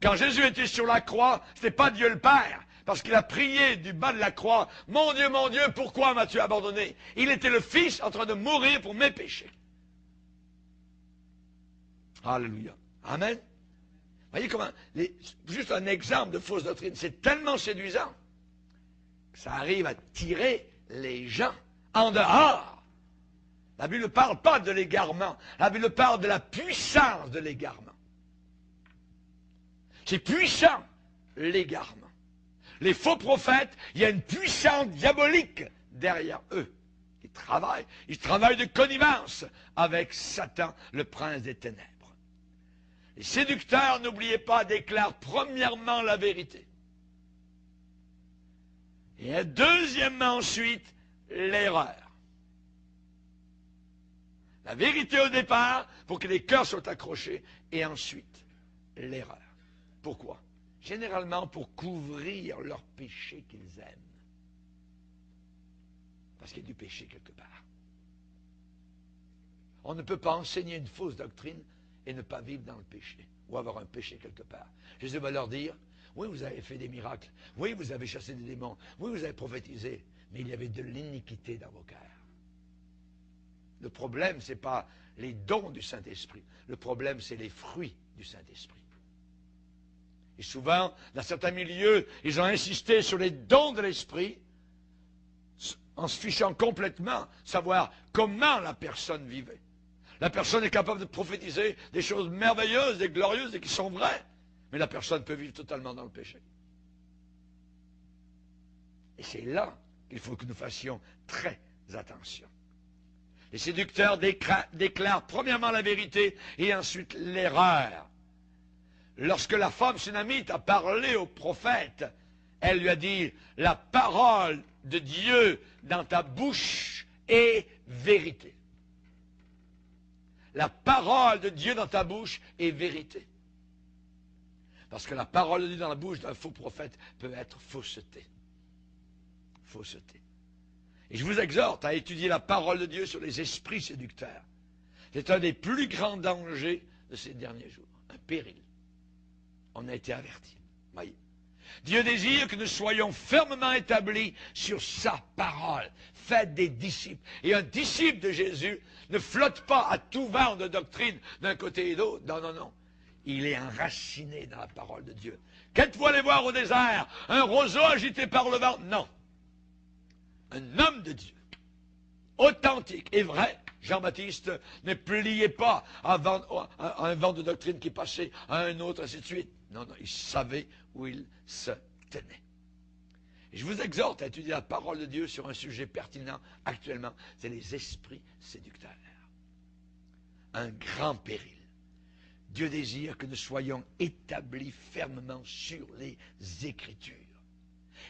Quand Jésus était sur la croix, ce n'était pas Dieu le Père, parce qu'il a prié du bas de la croix, « Mon Dieu, pourquoi m'as-tu abandonné ?» Il était le Fils en train de mourir pour mes péchés. Alléluia. Amen. Voyez comment, juste un exemple de fausse doctrine, c'est tellement séduisant que ça arrive à tirer les gens en dehors. La Bible ne parle pas de l'égarement, la Bible parle de la puissance de l'égarement. C'est puissant, l'égarement. Les faux prophètes, il y a une puissance diabolique derrière eux. Ils travaillent de connivence avec Satan, le prince des ténèbres. Les séducteurs, n'oubliez pas, déclarent premièrement la vérité. Et deuxièmement, ensuite, l'erreur. La vérité au départ, pour que les cœurs soient accrochés, et ensuite, l'erreur. Pourquoi? Généralement pour couvrir leurs péchés qu'ils aiment. Parce qu'il y a du péché quelque part. On ne peut pas enseigner une fausse doctrine et ne pas vivre dans le péché, ou avoir un péché quelque part. Jésus va leur dire, oui, vous avez fait des miracles, oui, vous avez chassé des démons, oui, vous avez prophétisé, mais il y avait de l'iniquité dans vos cœurs. Le problème, ce n'est pas les dons du Saint-Esprit, le problème, c'est les fruits du Saint-Esprit. Et souvent, dans certains milieux, ils ont insisté sur les dons de l'Esprit, en se fichant complètement, savoir comment la personne vivait. La personne est capable de prophétiser des choses merveilleuses et glorieuses et qui sont vraies, mais la personne peut vivre totalement dans le péché. Et c'est là qu'il faut que nous fassions très attention. Les séducteurs déclarent premièrement la vérité et ensuite l'erreur. Lorsque la femme sunamite a parlé au prophète, elle lui a dit, la parole de Dieu dans ta bouche est vérité. La parole de Dieu dans ta bouche est vérité. Parce que la parole de Dieu dans la bouche d'un faux prophète peut être fausseté. Fausseté. Et je vous exhorte à étudier la parole de Dieu sur les esprits séducteurs. C'est un des plus grands dangers de ces derniers jours. Un péril. On a été avertis. Voyez. Dieu désire que nous soyons fermement établis sur sa parole. Faites des disciples. Et un disciple de Jésus ne flotte pas à tout vent de doctrine d'un côté et d'autre. Non, non, non. Il est enraciné dans la parole de Dieu. Qu'êtes-vous allé voir au désert? Un roseau agité par le vent? Non. Un homme de Dieu, authentique et vrai, Jean-Baptiste ne pliait pas à un vent de doctrine qui passait à un autre, ainsi de suite. Non, non, il savait où il se tenait. Et je vous exhorte à étudier la parole de Dieu sur un sujet pertinent actuellement, c'est les esprits séducteurs. Un grand péril. Dieu désire que nous soyons établis fermement sur les Écritures.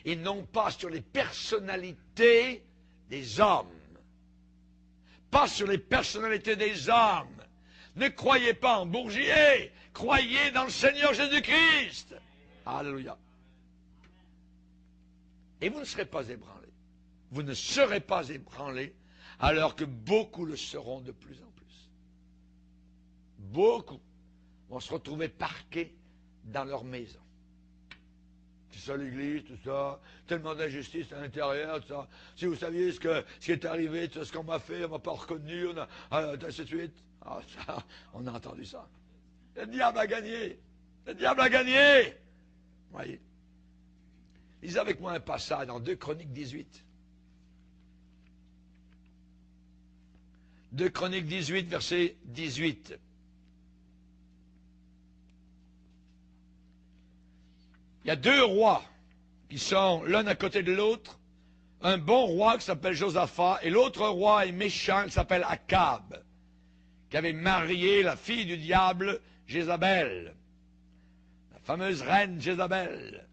Et non pas sur les personnalités des hommes. Pas sur les personnalités des hommes. Ne croyez pas en Bourgier, croyez dans le Seigneur Jésus-Christ. Alléluia. Et vous ne serez pas ébranlés. Vous ne serez pas ébranlés, alors que beaucoup le seront de plus en plus. Beaucoup vont se retrouver parqués dans leur maison. C'est ça l'Église, tout ça, tellement d'injustice à l'intérieur, tout ça. Si vous saviez ce qui est arrivé, tout ce qu'on m'a fait, on m'a pas reconnu, ainsi de suite. Ah, ça, on a entendu ça. Le diable a gagné. Le diable a gagné. Voyez. Lisez avec moi un passage dans 2 Chroniques 18. 2 Chroniques 18, verset 18. Il y a 2 rois qui sont l'un à côté de l'autre. Un bon roi qui s'appelle Josaphat et l'autre roi est méchant qui s'appelle Akab, qui avait marié la fille du diable, Jézabel, la fameuse reine Jézabel.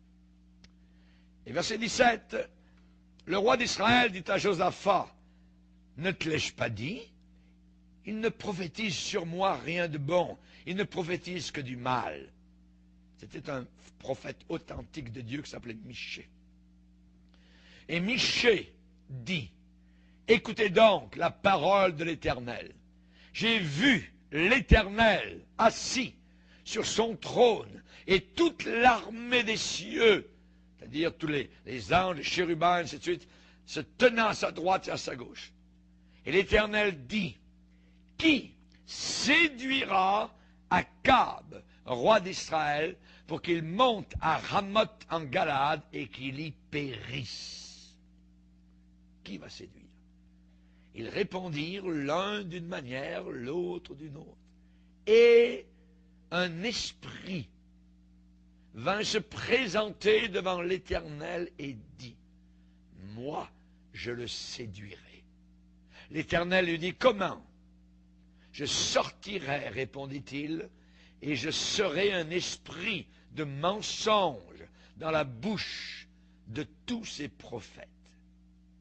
Et verset 17, le roi d'Israël dit à Josaphat, ne te l'ai-je pas dit? Il ne prophétise sur moi rien de bon, il ne prophétise que du mal. C'était un prophète authentique de Dieu qui s'appelait Michée. Et Michée dit, écoutez donc la parole de l'Éternel. J'ai vu l'Éternel assis sur son trône et toute l'armée des cieux, c'est-à-dire tous les anges, les chérubins, ainsi de suite, se tenant à sa droite et à sa gauche. Et l'Éternel dit, qui séduira Akab, roi d'Israël, pour qu'il monte à Ramoth en Galade et qu'il y périsse? Qui va séduire? Ils répondirent l'un d'une manière, l'autre d'une autre. Et un esprit vint se présenter devant l'Éternel et dit, moi, je le séduirai. L'Éternel lui dit, comment? Je sortirai, répondit-il, et je serai un esprit de mensonge dans la bouche de tous ces prophètes.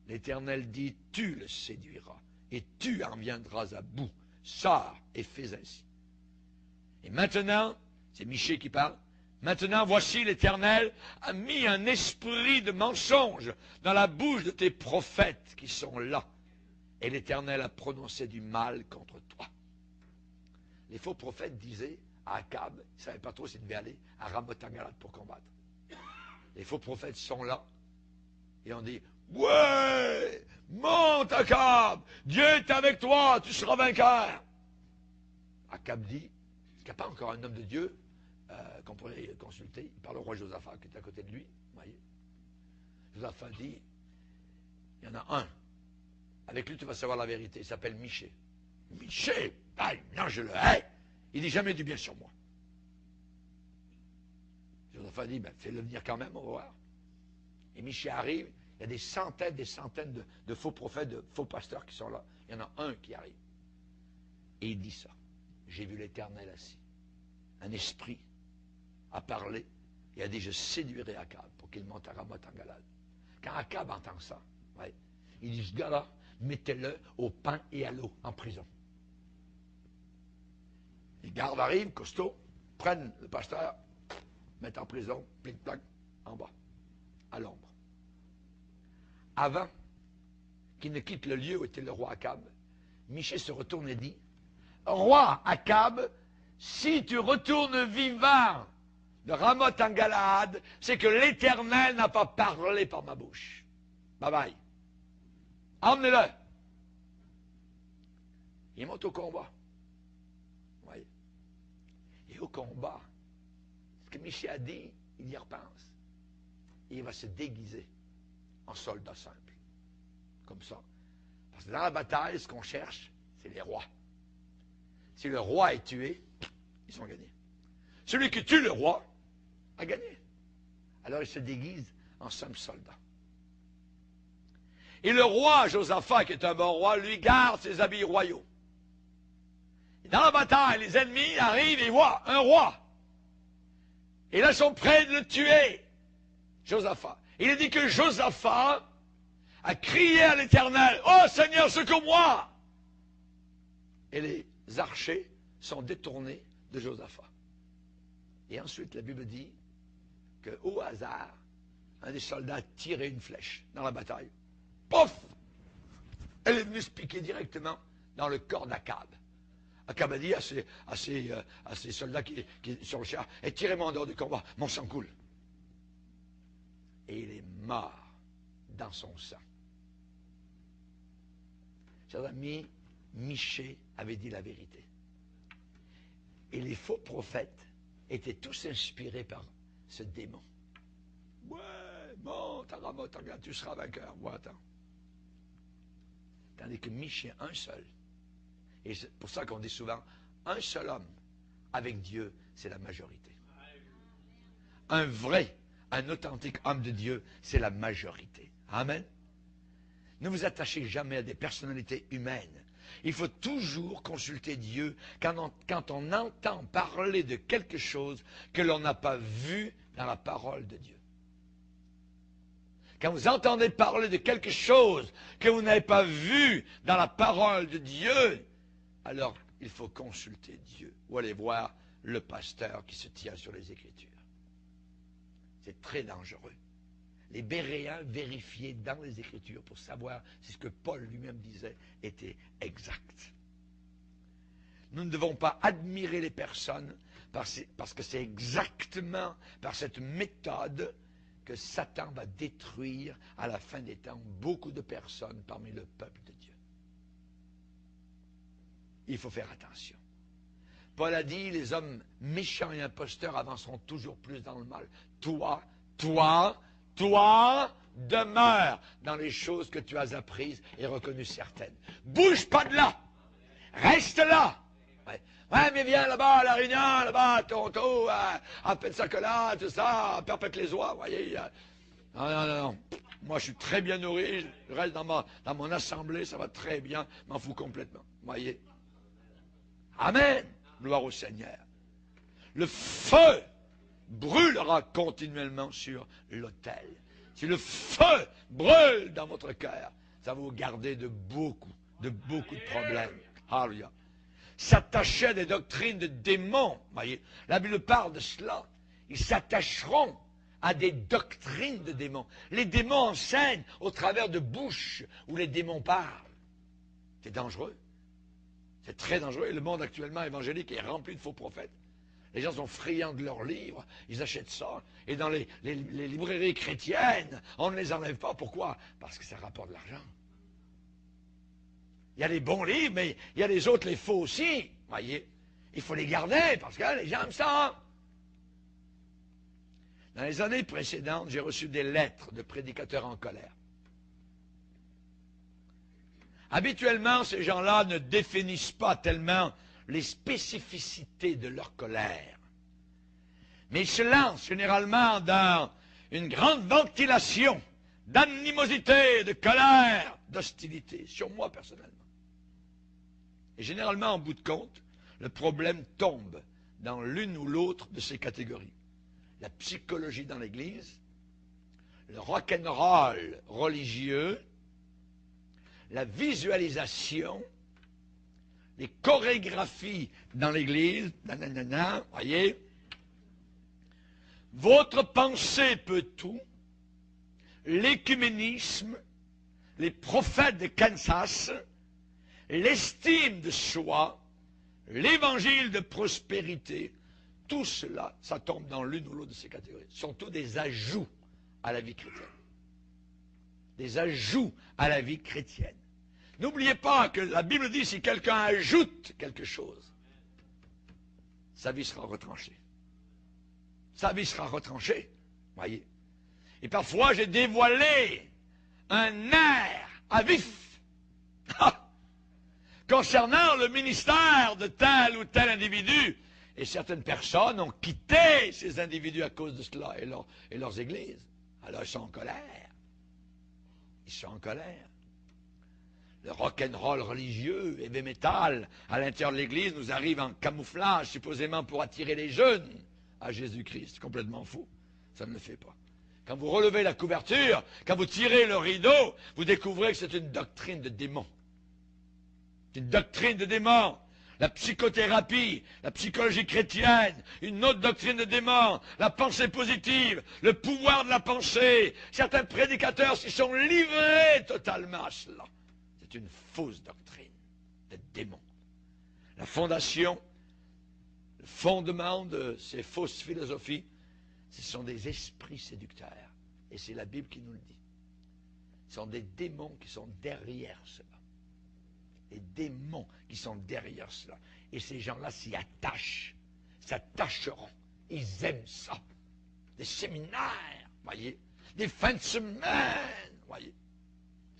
L'Éternel dit, tu le séduiras, et tu en viendras à bout. Sors et fais ainsi. Et maintenant, c'est Michée qui parle, maintenant voici l'Éternel a mis un esprit de mensonge dans la bouche de tes prophètes qui sont là. Et l'Éternel a prononcé du mal contre toi. Les faux prophètes disaient à Akab, il ne savait pas trop s'il devait aller à Ramoth en Galade pour combattre. Les faux prophètes sont là et on dit, ouais, monte Akab, Dieu est avec toi, tu seras vainqueur. Akab dit, est-ce qu'il n'y a pas encore un homme de Dieu qu'on pourrait consulter? Il parle au roi Josaphat qui est à côté de lui. Voyez. Josaphat dit, il y en a un. Avec lui, tu vas savoir la vérité. Il s'appelle Michée. Michée, ah, non, je le hais. Il dit jamais du bien sur moi. Josaphat dit, ben, fais-le venir quand même, on va voir. Et Michée arrive, il y a des centaines de faux prophètes, de faux pasteurs qui sont là. Il y en a un qui arrive. Et il dit ça. J'ai vu l'Éternel assis. Un esprit a parlé et a dit, je séduirai Akab pour qu'il monte à Ramoth en Galade. Quand Akab entend ça, ouais, il dit, ce gars-là, mettez-le au pain et à l'eau en prison. Les gardes arrivent, costauds, prennent le pasteur, mettent en prison, plic-plac, en bas, à l'ombre. Avant qu'il ne quitte le lieu où était le roi Akab, Michée se retourne et dit, roi Akab, si tu retournes vivant de Ramoth en Galade, c'est que l'Éternel n'a pas parlé par ma bouche. Bye bye. Emmenez-le. Il monte au combat. Oui. Et au combat, ce que Michée a dit, il y repense. Et il va se déguiser en soldat simple. Comme ça. Parce que dans la bataille, ce qu'on cherche, c'est les rois. Si le roi est tué, ils sont gagnés. Celui qui tue le roi a gagné. Alors il se déguise en simple soldat. Et le roi Josaphat, qui est un bon roi, lui garde ses habits royaux. Et dans la bataille, les ennemis arrivent et voient un roi. Et là, ils sont prêts de le tuer. Josaphat. Il est dit que Josaphat a crié à l'Éternel, « Oh Seigneur, secours-moi !» Et les archers sont détournés de Josaphat. Et ensuite, la Bible dit qu'au hasard, un des soldats a tiré une flèche dans la bataille. Pouf! Elle est venue se piquer directement dans le corps d'Akab. Akab a dit à ses soldats qui sur le char, tirez-moi en dehors du combat, mon sang coule. et il est mort dans son sang. Chers amis, Michée avait dit la vérité. Et les faux prophètes étaient tous inspirés par ce démon. Ouais, monte, Ramoth, regarde, tu seras vainqueur. Ouais, attends. Tandis que Michée, un seul. Et c'est pour ça qu'on dit souvent, un seul homme avec Dieu, c'est la majorité. Un vrai, un authentique homme de Dieu, c'est la majorité. Amen. Ne vous attachez jamais à des personnalités humaines. Il faut toujours consulter Dieu quand on entend parler de quelque chose que l'on n'a pas vu dans la parole de Dieu. Quand vous entendez parler de quelque chose que vous n'avez pas vu dans la parole de Dieu, alors il faut consulter Dieu ou aller voir le pasteur qui se tient sur les Écritures. C'est très dangereux. Les Béréens vérifiaient dans les Écritures pour savoir si ce que Paul lui-même disait était exact. Nous ne devons pas admirer les personnes parce que c'est exactement par cette méthode que Satan va détruire à la fin des temps beaucoup de personnes parmi le peuple de Dieu. Il faut faire attention. Paul a dit, les hommes méchants et imposteurs avanceront toujours plus dans le mal. Toi, demeure dans les choses que tu as apprises et reconnues certaines. Bouge pas de là. Reste là. Ouais, mais viens là-bas à la Réunion, là-bas à Toronto, à Pensacola, tout ça, à Perpète-les-Oies, vous voyez. Non. Moi, je suis très bien nourri, je reste dans mon assemblée, ça va très bien, m'en fous complètement. Vous voyez. Amen. Gloire au Seigneur. Le feu brûlera continuellement sur l'autel. Si le feu brûle dans votre cœur, ça va vous garder de beaucoup de problèmes. Alléluia. S'attacher à des doctrines de démons, voyez, la Bible parle de cela. Ils s'attacheront à des doctrines de démons. Les démons enseignent au travers de bouches où les démons parlent. C'est dangereux. C'est très dangereux. Et le monde actuellement évangélique est rempli de faux prophètes. Les gens sont friands de leurs livres, ils achètent ça. Et dans les librairies chrétiennes, on ne les enlève pas. Pourquoi? Parce que ça rapporte de l'argent. Il y a les bons livres, mais il y a les autres, les faux aussi. Voyez, il faut les garder parce que les gens aiment ça. Dans les années précédentes, j'ai reçu des lettres de prédicateurs en colère. Habituellement, ces gens-là ne définissent pas tellement les spécificités de leur colère. Mais ils se lancent généralement dans une grande ventilation d'animosité, de colère, d'hostilité, sur moi personnellement. Et généralement, en bout de compte, le problème tombe dans l'une ou l'autre de ces catégories. La psychologie dans l'Église, le rock'n'roll religieux, la visualisation, les chorégraphies dans l'Église, voyez, votre pensée peut tout, l'écuménisme, les prophètes de Kansas, l'estime de soi, l'évangile de prospérité, tout cela, ça tombe dans l'une ou l'autre de ces catégories. Ce sont tous des ajouts à la vie chrétienne. Des ajouts à la vie chrétienne. N'oubliez pas que la Bible dit, si quelqu'un ajoute quelque chose, sa vie sera retranchée. Sa vie sera retranchée, voyez. Et parfois, j'ai dévoilé un nerf à vif concernant le ministère de tel ou tel individu. Et certaines personnes ont quitté ces individus à cause de cela et leurs églises. Alors, ils sont en colère. Ils sont en colère. Le rock'n'roll religieux, heavy metal, à l'intérieur de l'Église, nous arrive en camouflage, supposément pour attirer les jeunes à Jésus-Christ. C'est complètement fou. Ça ne le fait pas. Quand vous relevez la couverture, quand vous tirez le rideau, vous découvrez que c'est une doctrine de démon. C'est une doctrine de démon. La psychothérapie, la psychologie chrétienne, une autre doctrine de démon, la pensée positive, le pouvoir de la pensée. Certains prédicateurs s'y sont livrés totalement à cela. C'est une fausse doctrine de démon. La fondation, le fondement de ces fausses philosophies, ce sont des esprits séducteurs. Et c'est la Bible qui nous le dit. Ce sont des démons qui sont derrière cela. Des démons qui sont derrière cela. Et ces gens-là s'y attachent, s'attacheront. Ils aiment ça. Des séminaires, voyez, des fins de semaine, voyez.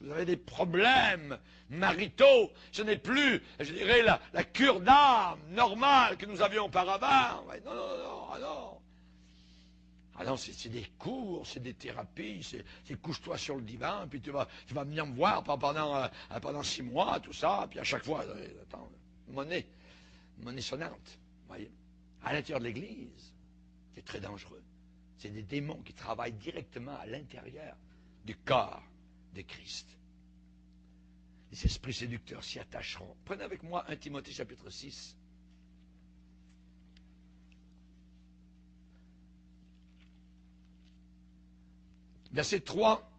Vous avez des problèmes maritaux, ce n'est plus, je dirais, la cure d'âme normale que nous avions auparavant. Non, non, non, ah non. Ah non, c'est des cours, c'est des thérapies, c'est couche-toi sur le divan, puis tu vas venir me voir pendant 6 mois, tout ça, puis à chaque fois, attends, monnaie sonnante, voyez. À l'intérieur de l'Église, c'est très dangereux. C'est des démons qui travaillent directement à l'intérieur du corps de Christ. Les esprits séducteurs s'y attacheront. Prenez avec moi 1 Timothée chapitre 6. Verset 3.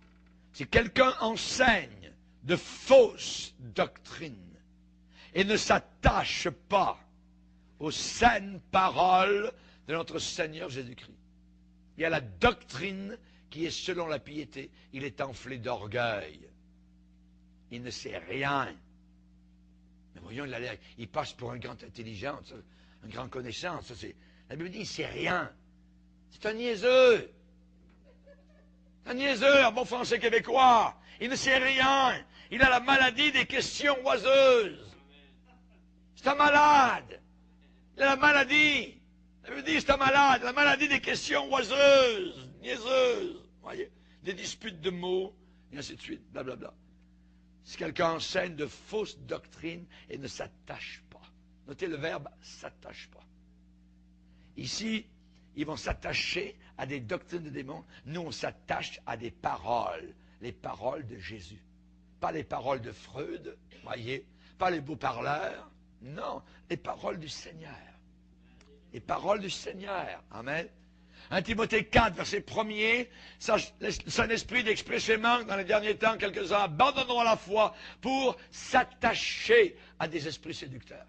Si quelqu'un enseigne de fausses doctrines et ne s'attache pas aux saines paroles de notre Seigneur Jésus-Christ. Il y a la doctrine qui est selon la piété. Il est enflé d'orgueil. Il ne sait rien. Mais voyons, il passe pour un grand intelligent, un grand connaissant. La Bible dit, il ne sait rien. C'est un niaiseux. Un niaiseux, en bon français québécois. Il ne sait rien. Il a la maladie des questions oiseuses. C'est un malade. Il a la maladie. La Bible dit, c'est un malade. La maladie des questions oiseuses, niaiseuses. Voyez, des disputes de mots, et ainsi de suite, blablabla. Si quelqu'un enseigne de fausses doctrines et ne s'attache pas. Notez le verbe s'attache pas. Ici, ils vont s'attacher à des doctrines de démons. Nous, on s'attache à des paroles. Les paroles de Jésus. Pas les paroles de Freud, voyez. Pas les beaux parleurs. Non, les paroles du Seigneur. Les paroles du Seigneur. Amen. 1 Timothée 4, verset 1er, le Saint-Esprit dit expressément dans les derniers temps, quelques-uns abandonneront la foi pour s'attacher à des esprits séducteurs.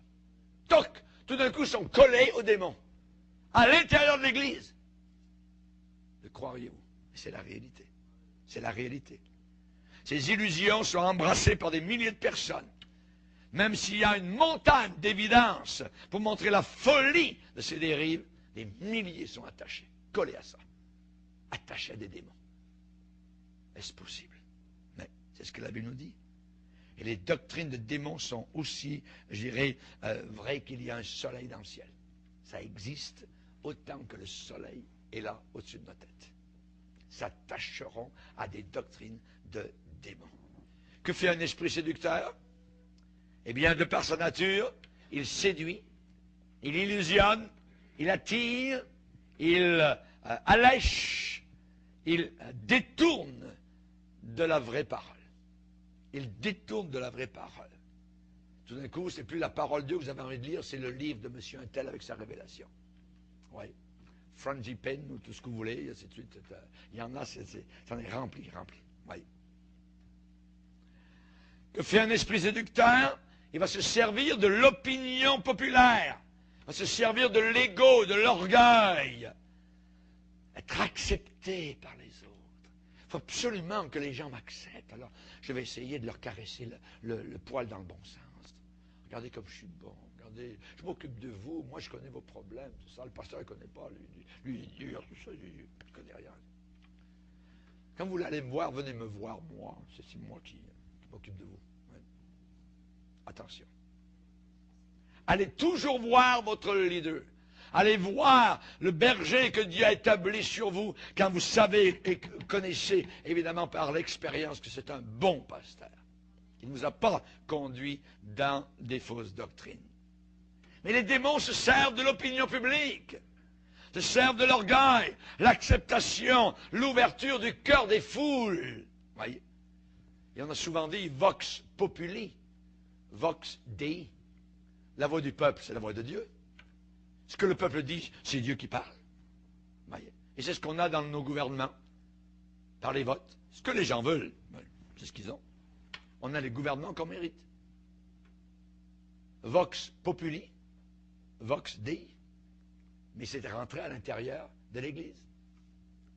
Toc, tout d'un coup, sont collés aux démons. À l'intérieur de l'Église. Le croiriez-vous? C'est la réalité. C'est la réalité. Ces illusions sont embrassées par des milliers de personnes. Même s'il y a une montagne d'évidence pour montrer la folie de ces dérives, des milliers sont attachés, collés à ça, attachés à des démons. Est-ce possible? Mais c'est ce que la Bible nous dit. Et les doctrines de démons sont aussi, je dirais, vraies qu'il y a un soleil dans le ciel. Ça existe autant que le soleil est là au-dessus de nos têtes. S'attacheront à des doctrines de démons. Que fait un esprit séducteur? Eh bien, de par sa nature, il séduit, il illusionne, il attire, il allèche, il détourne de la vraie parole. Il détourne de la vraie parole. Tout d'un coup, c'est plus la parole de Dieu que vous avez envie de lire, c'est le livre de monsieur untel avec sa révélation. Oui. Frangipane ou tout ce que vous voulez, et ainsi de suite. Il y en a, c'en est rempli. Oui. Que fait un esprit séducteur? Il va se servir de l'opinion populaire. Il va se servir de l'ego, de l'orgueil. Être accepté par les autres. Il faut absolument que les gens m'acceptent. Alors, je vais essayer de leur caresser le poil dans le bon sens. Regardez comme je suis bon. Regardez, je m'occupe de vous. Moi, je connais vos problèmes. Tout ça. Le pasteur ne connaît pas. Lui, il est dur. Tout ça, je ne connais rien. Quand vous allez me voir, venez me voir, moi. C'est moi qui m'occupe de vous. Attention. Allez toujours voir votre leader. Allez voir le berger que Dieu a établi sur vous quand vous savez et connaissez, évidemment par l'expérience, que c'est un bon pasteur. Il ne vous a pas conduit dans des fausses doctrines. Mais les démons se servent de l'opinion publique, se servent de l'orgueil, l'acceptation, l'ouverture du cœur des foules. Voyez. Et on a souvent dit vox populi. Vox Dei. La voix du peuple, c'est la voix de Dieu. Ce que le peuple dit, c'est Dieu qui parle. Voyez. Et c'est ce qu'on a dans nos gouvernements, par les votes. Ce que les gens veulent, c'est ce qu'ils ont. On a les gouvernements qu'on mérite. Vox Populi, Vox Dei. Mais c'est rentré à l'intérieur de l'Église.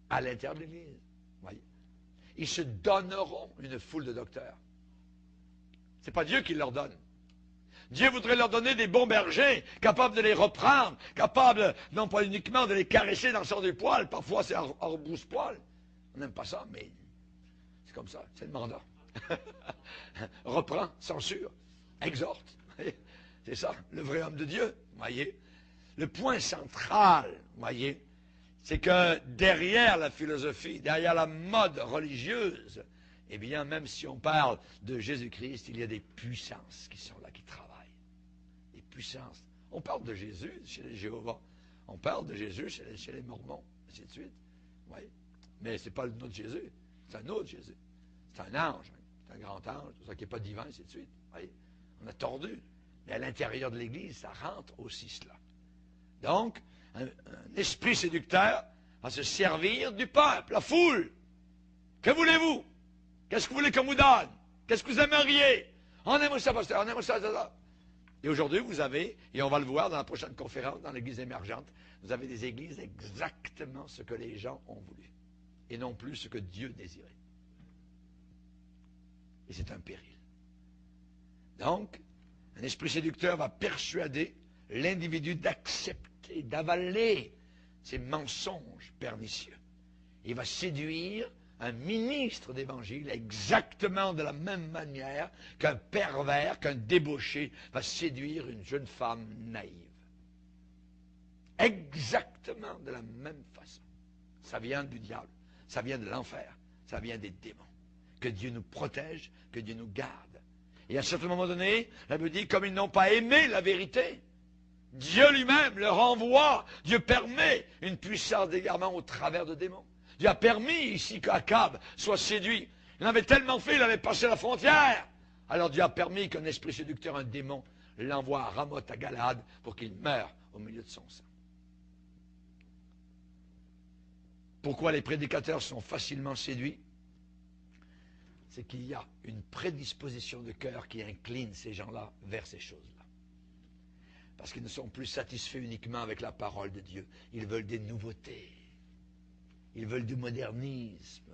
À l'intérieur de l'Église. Voyez. Ils se donneront une foule de docteurs. Ce n'est pas Dieu qui leur donne. Dieu voudrait leur donner des bons bergers, capables de les reprendre, capables, non pas uniquement de les caresser dans le sens du poil, parfois c'est en rebrousse-poil. On n'aime pas ça, mais c'est comme ça, c'est le mandat. Reprends, censure, exhorte. C'est ça, le vrai homme de Dieu, voyez. Le point central, voyez, c'est que derrière la philosophie, derrière la mode religieuse, eh bien, même si on parle de Jésus-Christ, il y a des puissances qui sont là, qui travaillent. Des puissances. On parle de Jésus chez les Jéhovah. On parle de Jésus chez les Mormons, ainsi de suite. Oui. Mais ce n'est pas notre Jésus. C'est un autre Jésus. C'est un ange. C'est un grand ange. C'est ça qui n'est pas divin, ainsi de suite. Oui. On a tordu. Mais à l'intérieur de l'Église, ça rentre aussi cela. Donc, un esprit séducteur va se servir du peuple, la foule. Que voulez-vous? Qu'est-ce que vous voulez qu'on vous donne? Qu'est-ce que vous aimeriez? On aime ça, pasteur, on aime ça. Et aujourd'hui, vous avez, et on va le voir dans la prochaine conférence, dans l'église émergente, vous avez des églises exactement ce que les gens ont voulu. Et non plus ce que Dieu désirait. Et c'est un péril. Donc, un esprit séducteur va persuader l'individu d'accepter, d'avaler ces mensonges pernicieux. Il va séduire un ministre d'évangile exactement de la même manière qu'un pervers, qu'un débauché va séduire une jeune femme naïve. Exactement de la même façon. Ça vient du diable, ça vient de l'enfer, ça vient des démons. Que Dieu nous protège, que Dieu nous garde. Et à un certain moment donné, la Bible dit, comme ils n'ont pas aimé la vérité, Dieu lui-même leur envoie, Dieu permet une puissance d'égarement au travers de démons. Dieu a permis ici qu'Akab soit séduit. Il en avait tellement fait, il avait passé la frontière. Alors Dieu a permis qu'un esprit séducteur, un démon, l'envoie à Ramoth, à Galade, pour qu'il meure au milieu de son sang. Pourquoi les prédicateurs sont facilement séduits? C'est qu'il y a une prédisposition de cœur qui incline ces gens-là vers ces choses-là. Parce qu'ils ne sont plus satisfaits uniquement avec la parole de Dieu. Ils veulent des nouveautés. Ils veulent du modernisme.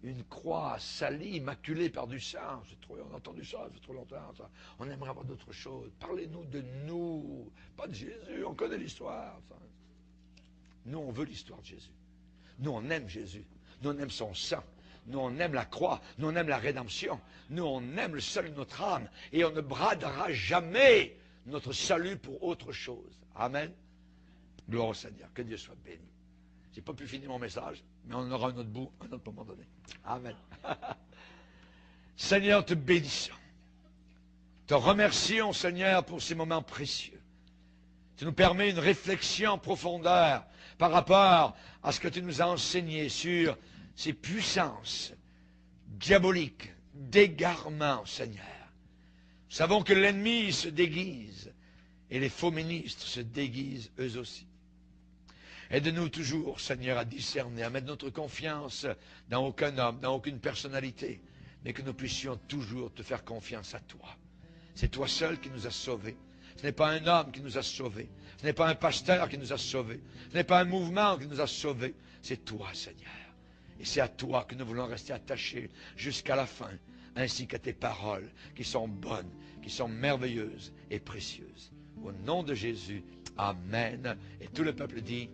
Une croix salie, maculée par du sang. On a entendu ça, ça fait trop longtemps. Ça. On aimerait avoir d'autres choses. Parlez-nous de nous. Pas de Jésus, on connaît l'histoire. Ça. Nous, on veut l'histoire de Jésus. Nous, on aime Jésus. Nous, on aime son sang. Nous, on aime la croix. Nous, on aime la rédemption. Nous, on aime le salut de notre âme. Et on ne bradera jamais notre salut pour autre chose. Amen. Gloire au Seigneur. Que Dieu soit béni. Je n'ai pas pu finir mon message, mais on en aura un autre bout, un autre moment donné. Amen. Seigneur, te bénissons. Te remercions, Seigneur, pour ces moments précieux. Tu nous permets une réflexion en profondeur par rapport à ce que tu nous as enseigné sur ces puissances diaboliques, d'égarement, Seigneur. Nous savons que l'ennemi se déguise et les faux ministres se déguisent eux aussi. Aide-nous toujours, Seigneur, à discerner, à mettre notre confiance dans aucun homme, dans aucune personnalité, mais que nous puissions toujours te faire confiance à toi. C'est toi seul qui nous as sauvés. Ce n'est pas un homme qui nous a sauvés. Ce n'est pas un pasteur qui nous a sauvés. Ce n'est pas un mouvement qui nous a sauvés. C'est toi, Seigneur. Et c'est à toi que nous voulons rester attachés jusqu'à la fin, ainsi qu'à tes paroles qui sont bonnes, qui sont merveilleuses et précieuses. Au nom de Jésus, Amen. Et tout le peuple dit